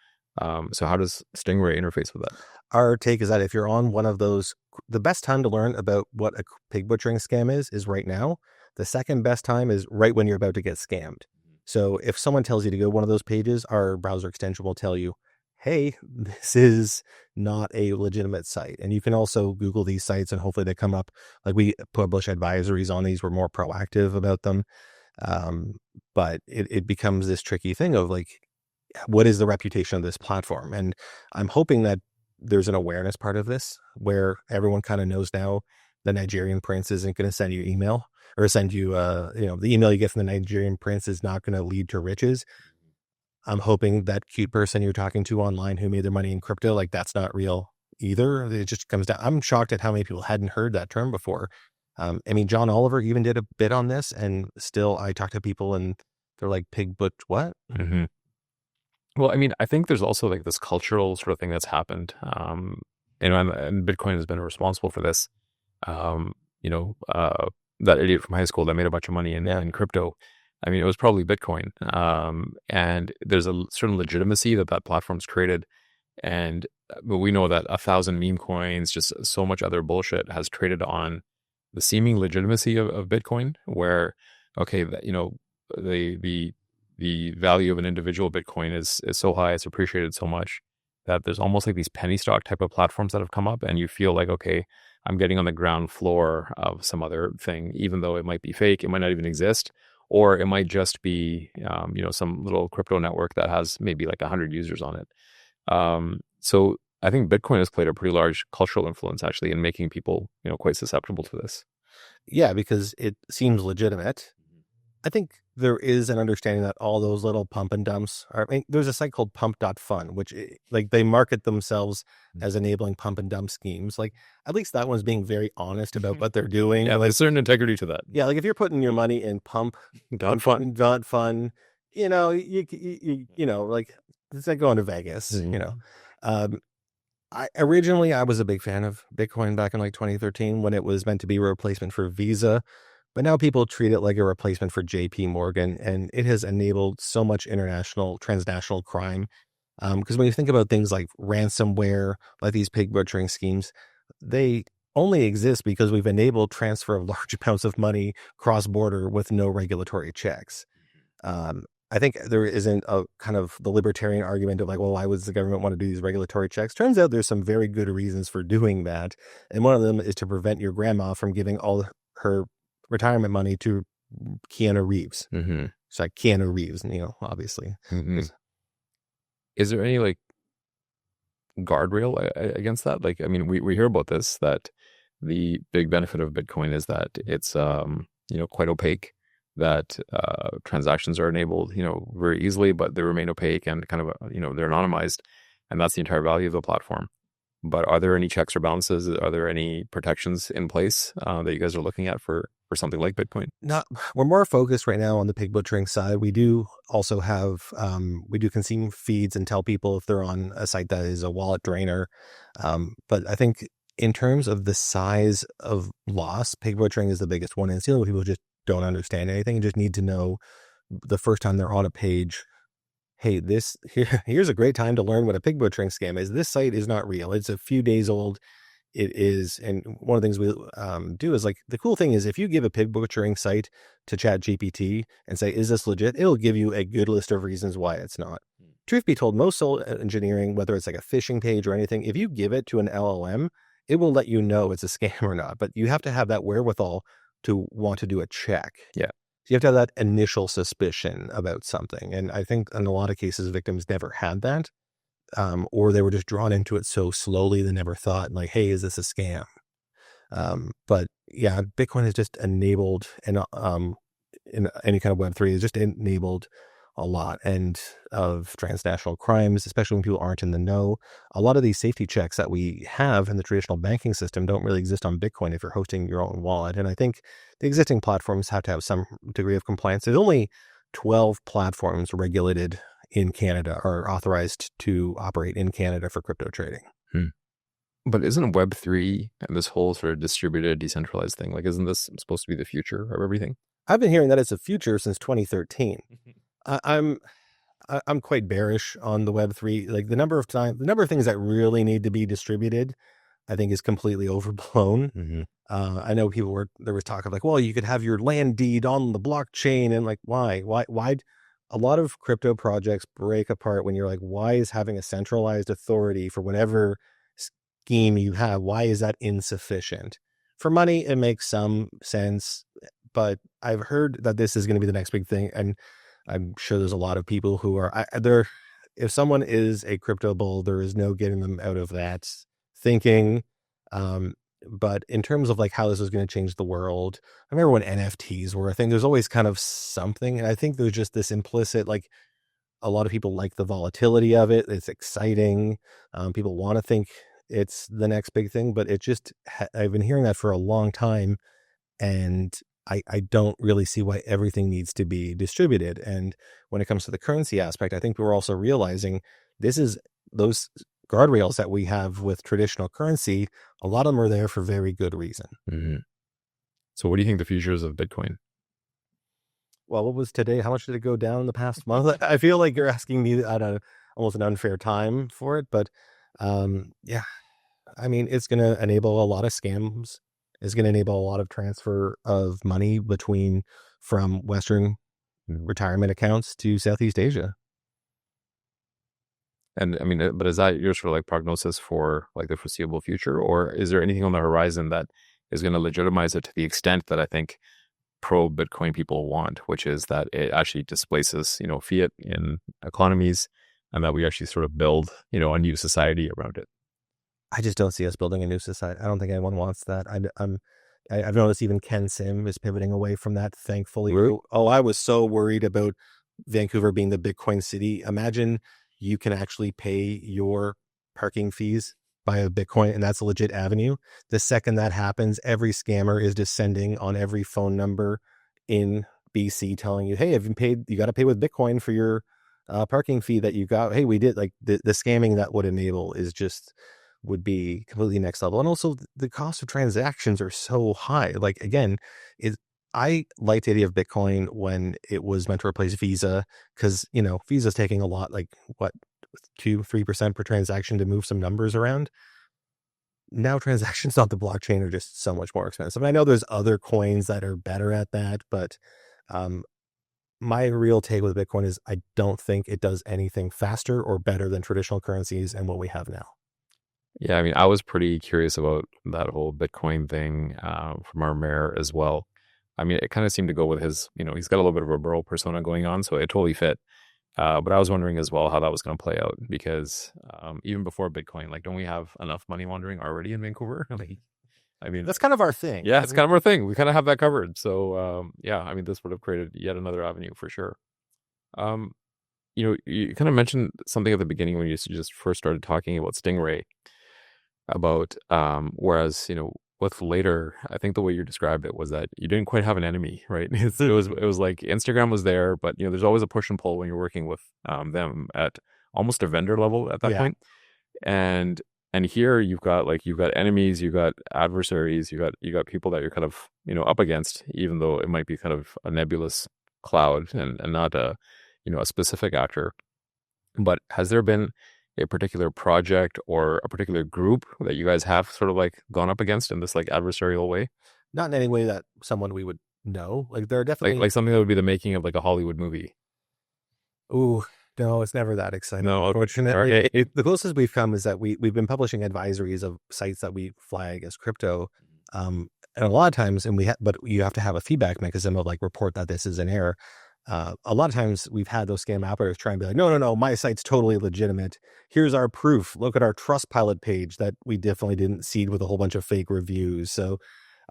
So how does Stingray interface with that? Our take is that if you're on one of those, the best time to learn about what a pig butchering scam is right now. The second best time is right when you're about to get scammed. So if someone tells you to go to one of those pages, our browser extension will tell you, hey, this is not a legitimate site. And you can also Google these sites and hopefully they come up. Like, we publish advisories on these. We're more proactive about them. But it becomes this tricky thing of like, what is the reputation of this platform? And I'm hoping that there's an awareness part of this where everyone kind of knows now the Nigerian prince isn't going to send you email or send you, the email you get from the Nigerian prince is not going to lead to riches. I'm hoping that cute person you're talking to online who made their money in crypto, like, that's not real either. It just comes down. I'm shocked at how many people hadn't heard that term before. John Oliver even did a bit on this, and still I talk to people and they're like, pig but what? Mm-hmm. Well, I think there's also like this cultural sort of thing that's happened. And Bitcoin has been responsible for this. That idiot from high school that made a bunch of money in crypto. It was probably Bitcoin. And there's a certain legitimacy that platform's created. But we know that 1,000 meme coins, just so much other bullshit has traded on the seeming legitimacy of Bitcoin, where, okay, the value of an individual Bitcoin is so high, it's appreciated so much that there's almost like these penny stock type of platforms that have come up, and you feel like, okay, I'm getting on the ground floor of some other thing, even though it might be fake, it might not even exist, or it might just be, some little crypto network that has maybe like 100 users on it. So I think Bitcoin has played a pretty large cultural influence actually in making people, quite susceptible to this. Yeah, because it seems legitimate. I think there is an understanding that all those little pump and dumps are, there's a site called pump.fun, which like they market themselves as enabling pump and dump schemes. Like, at least that one's being very honest about what they're doing. Yeah, there's certain integrity to that. Yeah. Like, if you're putting your money in pump.fun, like, it's like going to Vegas, Originally I was a big fan of Bitcoin back in like 2013 when it was meant to be a replacement for Visa. But now people treat it like a replacement for JP Morgan, and it has enabled so much transnational crime. Because when you think about things like ransomware, like these pig butchering schemes, they only exist because we've enabled transfer of large amounts of money cross-border with no regulatory checks. I think there isn't a kind of the libertarian argument of like, well, why would the government want to do these regulatory checks? Turns out there's some very good reasons for doing that. And one of them is to prevent your grandma from giving all her retirement money to Keanu Reeves. Mm-hmm. It's like Keanu Reeves, obviously. Mm-hmm. Is there any like guardrail against that? Like, we hear about this, that the big benefit of Bitcoin is that it's, quite opaque, that transactions are enabled, very easily, but they remain opaque and kind of, they're anonymized, and that's the entire value of the platform. But are there any checks or balances? Are there any protections in place that you guys are looking at for something like Bitcoin? We're more focused right now on the pig butchering side. We do also have, we do consume feeds and tell people if they're on a site that is a wallet drainer. But I think in terms of the size of loss, pig butchering is the biggest one. And it's the only people just don't understand anything and just need to know the first time they're on a page, hey, here's a great time to learn what a pig butchering scam is. This site is not real. It's a few days old. It is, and one of the things we do is, like, the cool thing is if you give a pig butchering site to Chat GPT and say, is this legit? It'll give you a good list of reasons why it's not. Truth be told, most social engineering, whether it's like a phishing page or anything, if you give it to an LLM, it will let you know it's a scam or not. But you have to have that wherewithal to want to do a check. Yeah. So you have to have that initial suspicion about something. And I think in a lot of cases, victims never had that. Or they were just drawn into it so slowly they never thought, like, hey, is this a scam? But yeah, Bitcoin has just enabled, and in any kind of Web3, has just enabled a lot and of transnational crimes, especially when people aren't in the know. A lot of these safety checks that we have in the traditional banking system don't really exist on Bitcoin if you're hosting your own wallet. And I think the existing platforms have to have some degree of compliance. There's only 12 platforms regulated in Canada, are authorized to operate in Canada for crypto trading. But isn't Web3 and this whole sort of distributed, decentralized thing, like, isn't this supposed to be the future of everything? I've been hearing that it's a future since 2013. I'm quite bearish on the Web3. Like, the number of things that really need to be distributed, I think, is completely overblown. I know there was talk of, like, well, you could have your land deed on the blockchain, and, like, why? A lot of crypto projects break apart when you're like, why is having a centralized authority for whatever scheme you have, why is that insufficient? For money, it makes some sense, but I've heard that this is going to be the next big thing, and I'm sure there's a lot of people who are there. If someone is a crypto bull, there is no getting them out of that thinking. But in terms of, like, how this is going to change the world, I remember when NFTs were a thing, there's always kind of something. And I think there's just this implicit, like, a lot of people like the volatility of it. It's exciting. People want to think it's the next big thing, but it just, I've been hearing that for a long time. And I don't really see why everything needs to be distributed. And when it comes to the currency aspect, I think we're also realizing those guardrails that we have with traditional currency, a lot of them are there for very good reason. So what do you think the future is of Bitcoin? Well, what was today? How much did it go down in the past month? I feel like you're asking me at almost an unfair time for it, but yeah, I mean, it's going to enable a lot of scams. It's going to enable a lot of transfer of money from Western retirement accounts to Southeast Asia. And I mean, but is that your sort of like prognosis for like the foreseeable future, or is there anything on the horizon that is going to legitimize it to the extent that I think pro Bitcoin people want, which is that it actually displaces, fiat in economies, and that we actually sort of build, a new society around it? I just don't see us building a new society. I don't think anyone wants that. I've noticed even Ken Sim is pivoting away from that, thankfully. Really? Oh, I was so worried about Vancouver being the Bitcoin city. Imagine you can actually pay your parking fees by a Bitcoin, and that's a legit avenue. The second that happens, every scammer is just sending on every phone number in BC telling you, hey, have you paid? You got to pay with Bitcoin for your parking fee that you got. Hey, we did. Like, the scamming that would enable would be completely next level. And also the cost of transactions are so high. Like, again, I liked the idea of Bitcoin when it was meant to replace Visa, because, Visa's taking a lot, like, what, 2-3% per transaction to move some numbers around. Now transactions on the blockchain are just so much more expensive. And I know there's other coins that are better at that, but my real take with Bitcoin is I don't think it does anything faster or better than traditional currencies and what we have now. Yeah, I mean, I was pretty curious about that whole Bitcoin thing from our mayor as well. I mean, it kind of seemed to go with his, he's got a little bit of a borough persona going on, so it totally fit. But I was wondering as well how that was going to play out, because even before Bitcoin, like, don't we have enough money laundering already in Vancouver? I mean, that's kind of our thing. Yeah, it's kind of our thing. We kind of have that covered. So yeah, I mean, this would have created yet another avenue for sure. You kind of mentioned something at the beginning when you just first started talking about Stingray, about whereas with later, I think the way you described it was that you didn't quite have an enemy, right? It was like Instagram was there, but there's always a push and pull when you're working with them at almost a vendor level at that point. And And here you've got enemies, you've got adversaries, you got people that you're kind of, up against, even though it might be kind of a nebulous cloud and not a specific actor. But has there been a particular project or a particular group that you guys have sort of like gone up against in this like adversarial way? Not in any way that someone we would know. Like there are Like definitely, like something that would be the making of like a Hollywood movie. ooh, no, it's never that exciting. No, Unfortunately, okay. the closest we've come is that we've been publishing advisories of sites that we flag as crypto, and a lot of times, but you have to have a feedback mechanism of like report that this is an error. A lot of times we've had those scam operators try and be like, no, no, no, my site's totally legitimate. Here's our proof. Look at our Trustpilot page that we definitely didn't seed with a whole bunch of fake reviews. So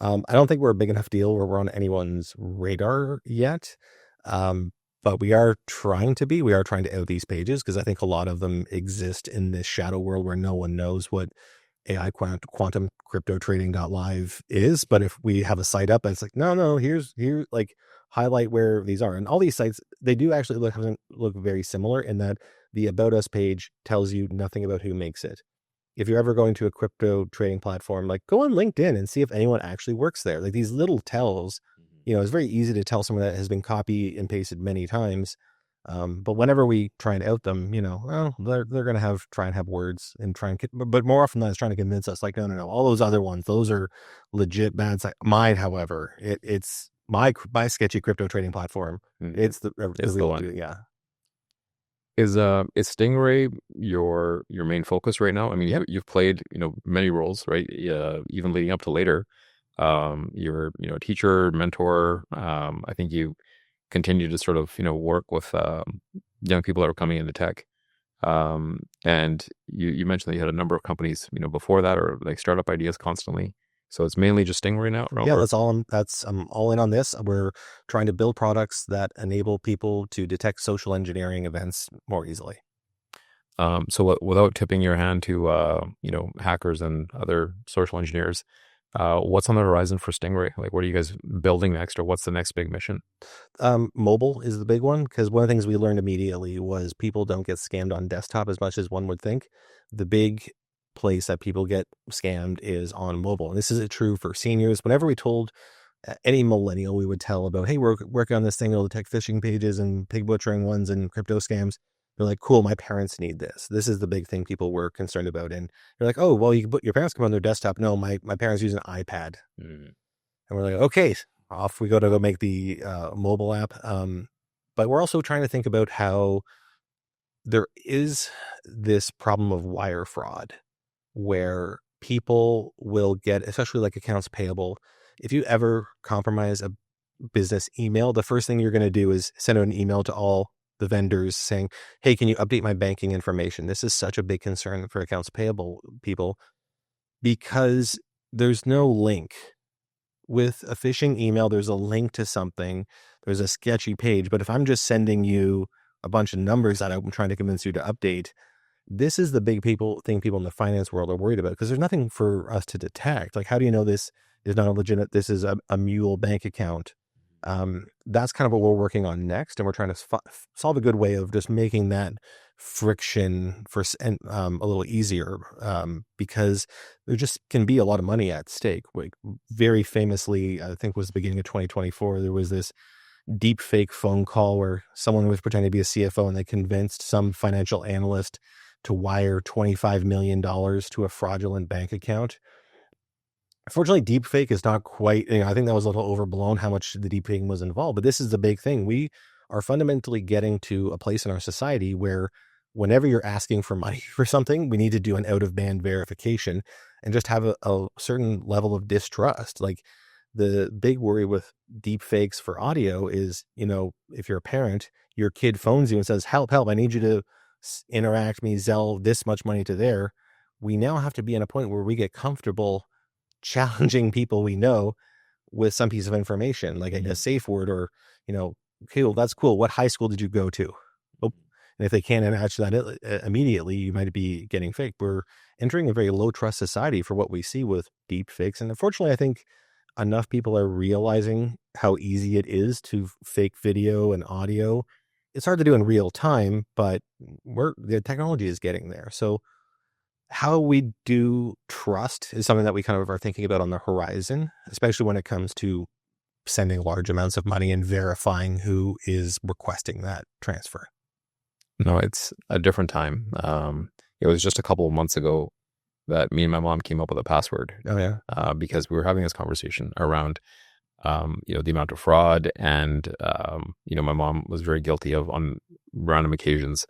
I don't think we're a big enough deal where we're on anyone's radar yet. But we are trying to be. We are trying to out these pages because I think a lot of them exist in this shadow world where no one knows what AI quantum crypto trading.live is. But if we have a site up and it's like, no, no, here, like highlight where these are. And all these sites, they do actually look very similar in that the About Us page tells you nothing about who makes it. If you're ever going to a crypto trading platform, like go on LinkedIn and see if anyone actually works there. Like these little tells, it's very easy to tell someone that has been copy and pasted many times. But whenever we try and out them, well, they're going to try and have words and try and, but more often than not, it's trying to convince us like, no, no, no, all those other ones, those are legit bad. Mine, however, it's my sketchy crypto trading platform. It's It's the real, one. yeah. Is Stingray your main focus right now? I mean, you've played, many roles, right? Even leading up to later. You're, a teacher, mentor. I think you continue to sort of, work with young people that are coming into tech. And you mentioned that you had a number of companies, before that, or like startup ideas constantly. So it's mainly just Stingray now, Yeah, or I'm all in on this. We're trying to build products that enable people to detect social engineering events more easily. so without tipping your hand to hackers and other social engineers, what's on the horizon for Stingray? Like, what are you guys building next, or what's the next big mission? Mobile is the big one because one of the things we learned immediately was people don't get scammed on desktop as much as one would think. The big place that people get scammed is on mobile. And this is true for seniors. Whenever we told any millennial, we would tell about, hey, we're working on this thing, it'll detect phishing pages and pig butchering ones and crypto scams. They're like, cool, my parents need this. This is the big thing people were concerned about. And you're like, oh, well, you can put your parents come on their desktop. No, my parents use an iPad. Mm. And we're like, okay, off we go to go make the mobile app. But we're also trying to think about how there is this problem of wire fraud where people will get, especially like accounts payable. If you ever compromise a business email, the first thing you're going to do is send out an email to all the vendors saying, hey, can you update my banking information? This is such a big concern for accounts payable people because there's no link. With a phishing email, there's a link to something, there's a sketchy page. But if I'm just sending you a bunch of numbers that I'm trying to convince you to update, this is the big people in the finance world are worried about because there's nothing for us to detect. Like, how do you know this is not a legitimate, this is a mule bank account? That's kind of what we're working on next. And we're trying to solve a good way of just making that friction a little easier because there just can be a lot of money at stake. Like very famously, I think was the beginning of 2024, there was this deep fake phone call where someone was pretending to be a CFO and they convinced some financial analyst to wire $25 million to a fraudulent bank account. Unfortunately, deepfake is not quite, I think that was a little overblown how much the deepfake was involved, but this is the big thing. We are fundamentally getting to a place in our society where whenever you're asking for money for something, we need to do an out of band verification and just have a certain level of distrust. Like the big worry with deepfakes for audio is, if you're a parent, your kid phones you and says, help, help, I need you to interact me, Zelle this much money to there. We now have to be in a point where we get comfortable challenging people we know with some piece of information, like a safe word or, okay, well, that's cool. What high school did you go to? Oh, and if they can't answer that immediately, you might be getting fake. We're entering a very low trust society for what we see with deep fakes. And unfortunately, I think enough people are realizing how easy it is to fake video and audio. It's hard to do in real time, but the technology is getting there. So how we do trust is something that we kind of are thinking about on the horizon, especially when it comes to sending large amounts of money and verifying who is requesting that transfer. No, it's a different time. It was just a couple of months ago that me and my mom came up with a password Oh yeah. because we were having this conversation around, the amount of fraud, and my mom was very guilty of, on random occasions,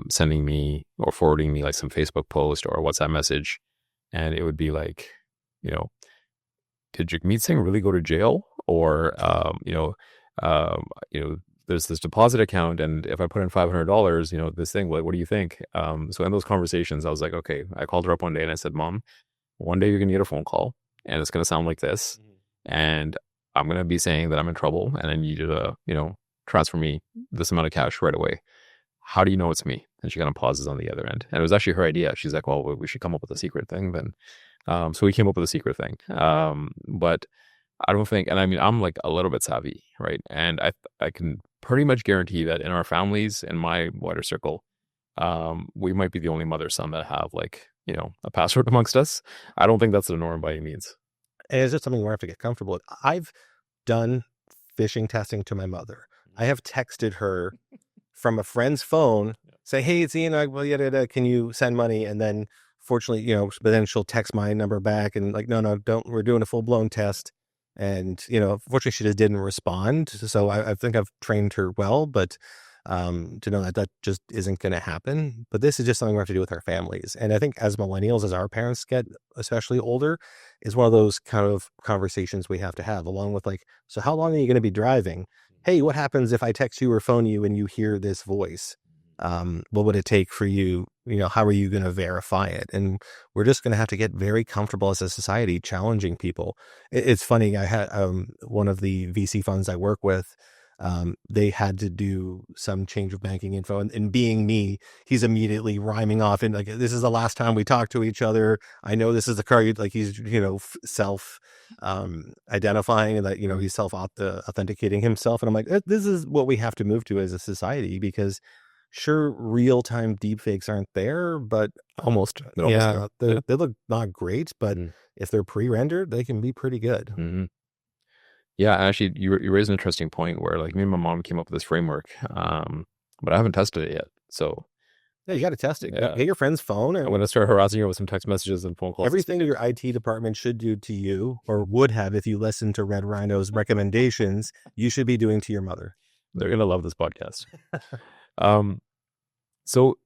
sending me or forwarding me like some Facebook post or a WhatsApp message, and it would be like, you know, did Jagmeet Singh really go to jail? Or there's this deposit account, and if I put in $500, this thing, what do you think? So in those conversations, I was like, okay. I called her up one day and I said, Mom, one day you're gonna get a phone call, and it's gonna sound like this, and I'm gonna be saying that I'm in trouble, and I need you to, transfer me this amount of cash right away. How do you know it's me? And she kind of pauses on the other end, and it was actually her idea. She's like, well, we should come up with a secret thing then. So we came up with a secret thing. But I don't think, and I mean, I'm like a little bit savvy, right? And I can pretty much guarantee that in our families, in my wider circle, we might be the only mother son that have like, a password amongst us. I don't think that's the norm by any means. And it's just something we have to get comfortable with. I've done phishing testing to my mother. I have texted her from a friend's phone, say, hey, it's Ian, can you send money? And then fortunately, but then she'll text my number back and like, no, don't, we're doing a full blown test. And, fortunately she just didn't respond. So I think I've trained her well, but to know that just isn't going to happen. But this is just something we have to do with our families. And I think as millennials, as our parents get especially older, is one of those kind of conversations we have to have, along with like, so how long are you going to be driving? Hey, what happens if I text you or phone you and you hear this voice? What would it take for you? How are you going to verify it? And we're just going to have to get very comfortable as a society challenging people. It's funny. I had one of the VC funds I work with. They had to do some change of banking info, and being me, he's immediately rhyming off and like, this is the last time we talk to each other. I know this is the car. Like he's, self identifying, and that, he's self authenticating himself. And I'm like, this is what we have to move to as a society, because sure, real-time deepfakes aren't there, but Almost. yeah, they look not great, but if they're pre-rendered, they can be pretty good. Mm-hmm. Yeah, actually, you raised an interesting point where like me and my mom came up with this framework, but I haven't tested it yet. So yeah, you got to test it. Yeah. Get your friend's phone. I'm going to start harassing her with some text messages and phone calls. Everything that your IT department should do to you, or would have if you listened to Red Rhino's recommendations, you should be doing to your mother. They're going to love this podcast. So,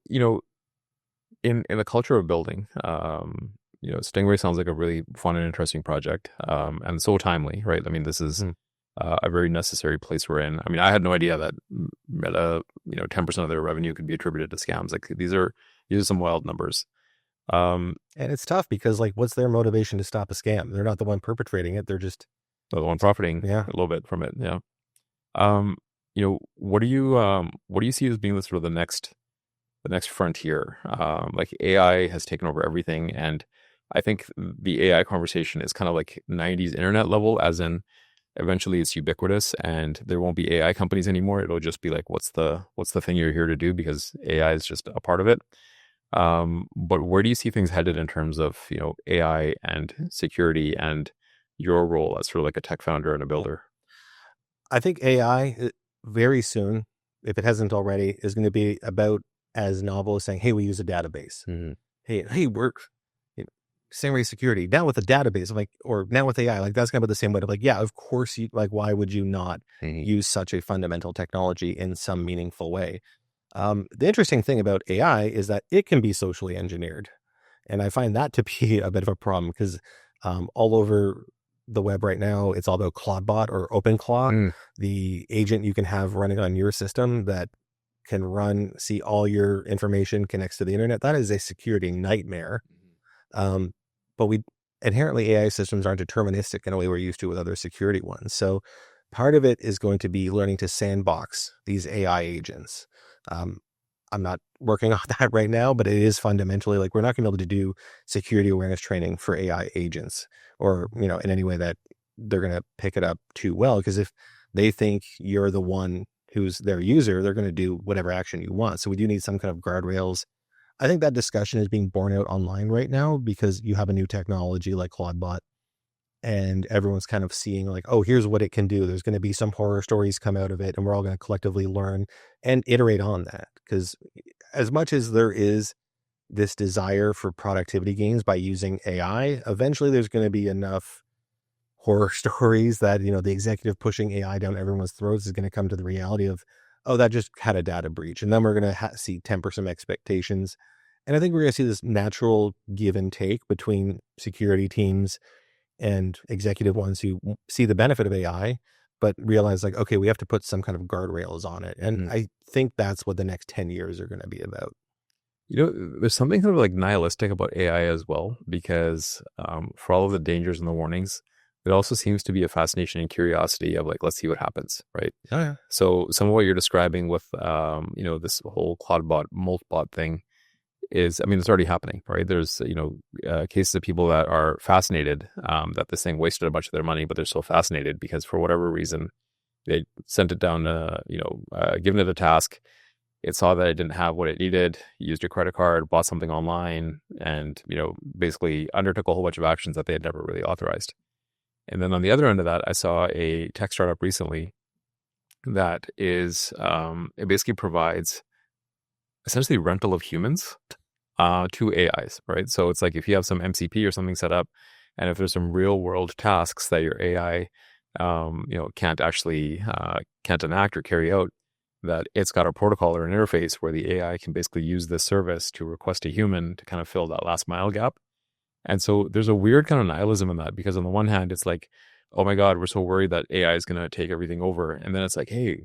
in the culture of building, Stingray sounds like a really fun and interesting project, and so timely, right? I mean, this is a very necessary place we're in. I mean, I had no idea that Meta, 10% of their revenue could be attributed to scams. Like these are some wild numbers. And it's tough because like, what's their motivation to stop a scam? They're not the one perpetrating it. They're just the one profiting a little bit from it. Yeah. What do you see as being the sort of the next frontier? Like AI has taken over everything, and I think the AI conversation is kind of like 90s internet level, as in eventually it's ubiquitous and there won't be AI companies anymore. It'll just be like, what's the thing you're here to do, because AI is just a part of it. But where do you see things headed in terms of, AI and security and your role as sort of like a tech founder and a builder? I think AI very soon, if it hasn't already, is going to be about as novel as saying, hey, we use a database. Mm-hmm. Hey, we're Stingray Security now with a database. I'm like, or now with AI, like that's kind of the same way of like, yeah, of course you like, why would you not use such a fundamental technology in some meaningful way? The interesting thing about AI is that it can be socially engineered. And I find that to be a bit of a problem because all over the web right now, it's all about Claudebot or OpenClaw, the agent you can have running on your system that can see all your information, connects to the internet. That is a security nightmare. But inherently AI systems aren't deterministic in a way we're used to with other security ones. So part of it is going to be learning to sandbox these AI agents. I'm not working on that right now, but it is fundamentally like we're not going to be able to do security awareness training for AI agents or, in any way that they're going to pick it up too well. Because if they think you're the one who's their user, they're going to do whatever action you want. So we do need some kind of guardrails I think that discussion is being borne out online right now because you have a new technology like Claudebot, and everyone's kind of seeing like, oh, here's what it can do. There's going to be some horror stories come out of it, and we're all going to collectively learn and iterate on that. Because as much as there is this desire for productivity gains by using AI, eventually there's going to be enough horror stories that, the executive pushing AI down everyone's throats is going to come to the reality of, oh, that just had a data breach. And then we're going to see temper some expectations. And I think we're going to see this natural give and take between security teams and executive ones who see the benefit of AI, but realize like, okay, we have to put some kind of guardrails on it. And I think that's what the next 10 years are going to be about. There's something kind of like nihilistic about AI as well, because for all of the dangers and the warnings, it also seems to be a fascination and curiosity of like, let's see what happens, right? Oh, yeah. So some of what you're describing with, this whole Claudebot, Moltbot thing is, it's already happening, right? There's, cases of people that are fascinated that this thing wasted a bunch of their money, but they're so fascinated because for whatever reason, they sent it down, given it a task. It saw that it didn't have what it needed, used your credit card, bought something online, and, basically undertook a whole bunch of actions that they had never really authorized. And then on the other end of that, I saw a tech startup recently that is, it basically provides essentially rental of humans to AIs, right? So it's like if you have some MCP or something set up, and if there's some real world tasks that your AI, can't actually, can't enact or carry out, that it's got a protocol or an interface where the AI can basically use this service to request a human to kind of fill that last mile gap. And so there's a weird kind of nihilism in that, because on the one hand, it's like, oh my God, we're so worried that AI is going to take everything over. And then it's like, hey,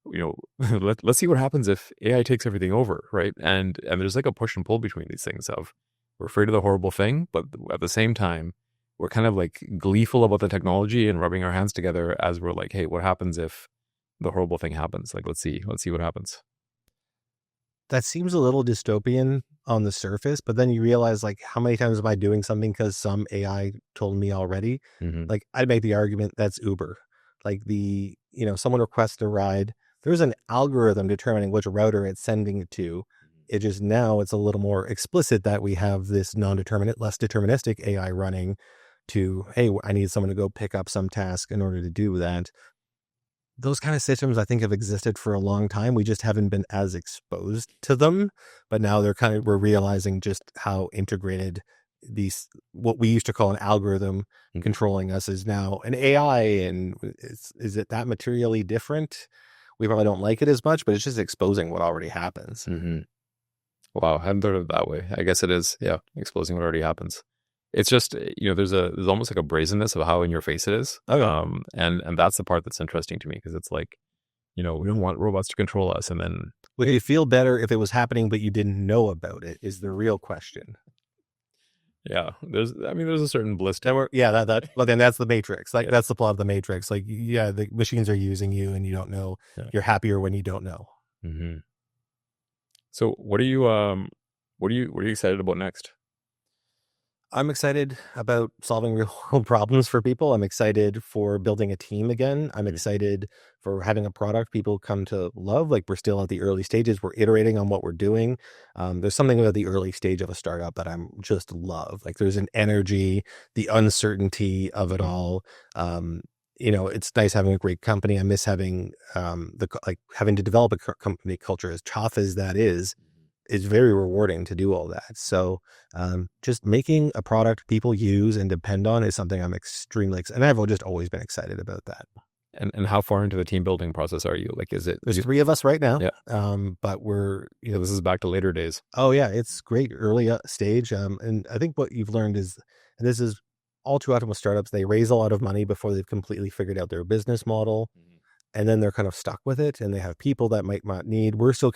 let's see what happens if AI takes everything over, right? And there's like a push and pull between these things of we're afraid of the horrible thing, but at the same time, we're kind of like gleeful about the technology and rubbing our hands together as we're like, hey, what happens if the horrible thing happens? Like, let's see what happens. That seems a little dystopian on the surface, but then you realize like how many times am I doing something because some AI told me already? Mm-hmm. Like I'd make the argument that's Uber. Like someone requests a ride. There's an algorithm determining which router it's sending it to. It just now it's a little more explicit that we have this non-determinate, less deterministic AI running to, hey, I need someone to go pick up some task in order to do that. Those kind of systems I think have existed for a long time. We just haven't been as exposed to them, but now we're realizing just how integrated what we used to call an algorithm controlling us is now an AI. And is it that materially different? We probably don't like it as much, but it's just exposing what already happens. Mm-hmm. Wow, I hadn't thought of it that way. I guess it is, yeah, exposing what already happens. It's just, there's almost like a brazenness of how in your face it is. Okay. And that's the part that's interesting to me, because it's like, we don't want robots to control us. And then would you feel better if it was happening, but you didn't know about it is the real question. Yeah, there's a certain bliss. Well, then that's the Matrix. Like that's the plot of the Matrix. Like, yeah, the machines are using you and you don't know. Yeah. You're happier when you don't know. Mm-hmm. So what are you excited about next? I'm excited about solving real world problems for people. I'm excited for building a team again. I'm excited for having a product people come to love. Like we're still at the early stages. We're iterating on what we're doing. There's something about the early stage of a startup that I'm just love. Like there's an energy, the uncertainty of it all. It's nice having a great company. I miss having having to develop a company culture as tough as that is very rewarding to do all that. So just making a product people use and depend on is something I'm extremely excited. And I've just always been excited about that. And how far into the team building process are you? Like, there's 3 of us right now. Yeah. But we're, this is back to later days. Oh yeah. It's great early stage. And I think what you've learned is, and this is all too often with startups, they raise a lot of money before they've completely figured out their business model. And then they're kind of stuck with it, and they have people that might not need. We're still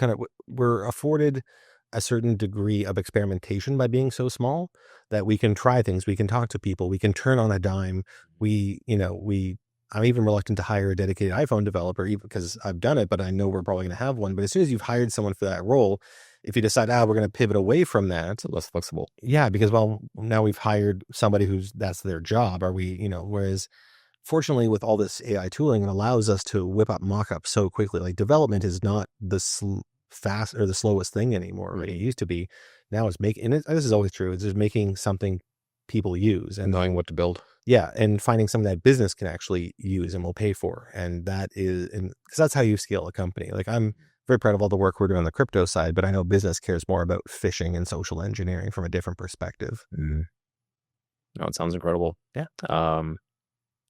we're afforded a certain degree of experimentation by being so small that we can try things. We can talk to people. We can turn on a dime. I'm even reluctant to hire a dedicated iPhone developer, even because I've done it, but I know we're probably going to have one. But as soon as you've hired someone for that role, if you decide, we're going to pivot away from that, less flexible. Yeah, because now we've hired somebody that's their job. Whereas fortunately, with all this AI tooling, it allows us to whip up mock-ups so quickly. Like development is not the fast or the slowest thing anymore. Right? It used to be. Now it's making, and this is always true, it's just making something people use and knowing what to build. yeah, and finding something that business can actually use and will pay for. And that is, and because that's how you scale a company. Like, I'm very proud of all the work we're doing on the crypto side, but I know business cares more about phishing and social engineering from a different perspective. No, it sounds incredible. Yeah.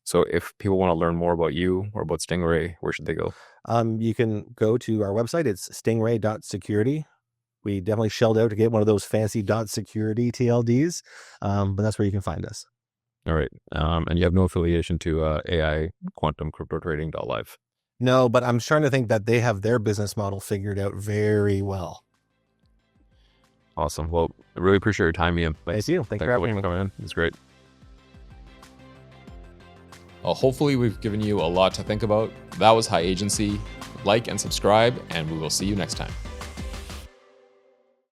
So if people want to learn more about you or about Stingray, where should they go? You can go to our website. It's stingray.security. We definitely shelled out to get one of those fancy .security TLDs, but that's where you can find us. All right. And you have no affiliation to AI quantum crypto trading.live. No, but I'm starting to think that they have their business model figured out very well. Awesome. Well, I really appreciate your time, Ian. Thank you. Thanks for having me. Coming in. It's great. Well, hopefully we've given you a lot to think about. That was High Agency. Like and subscribe, and we will see you next time.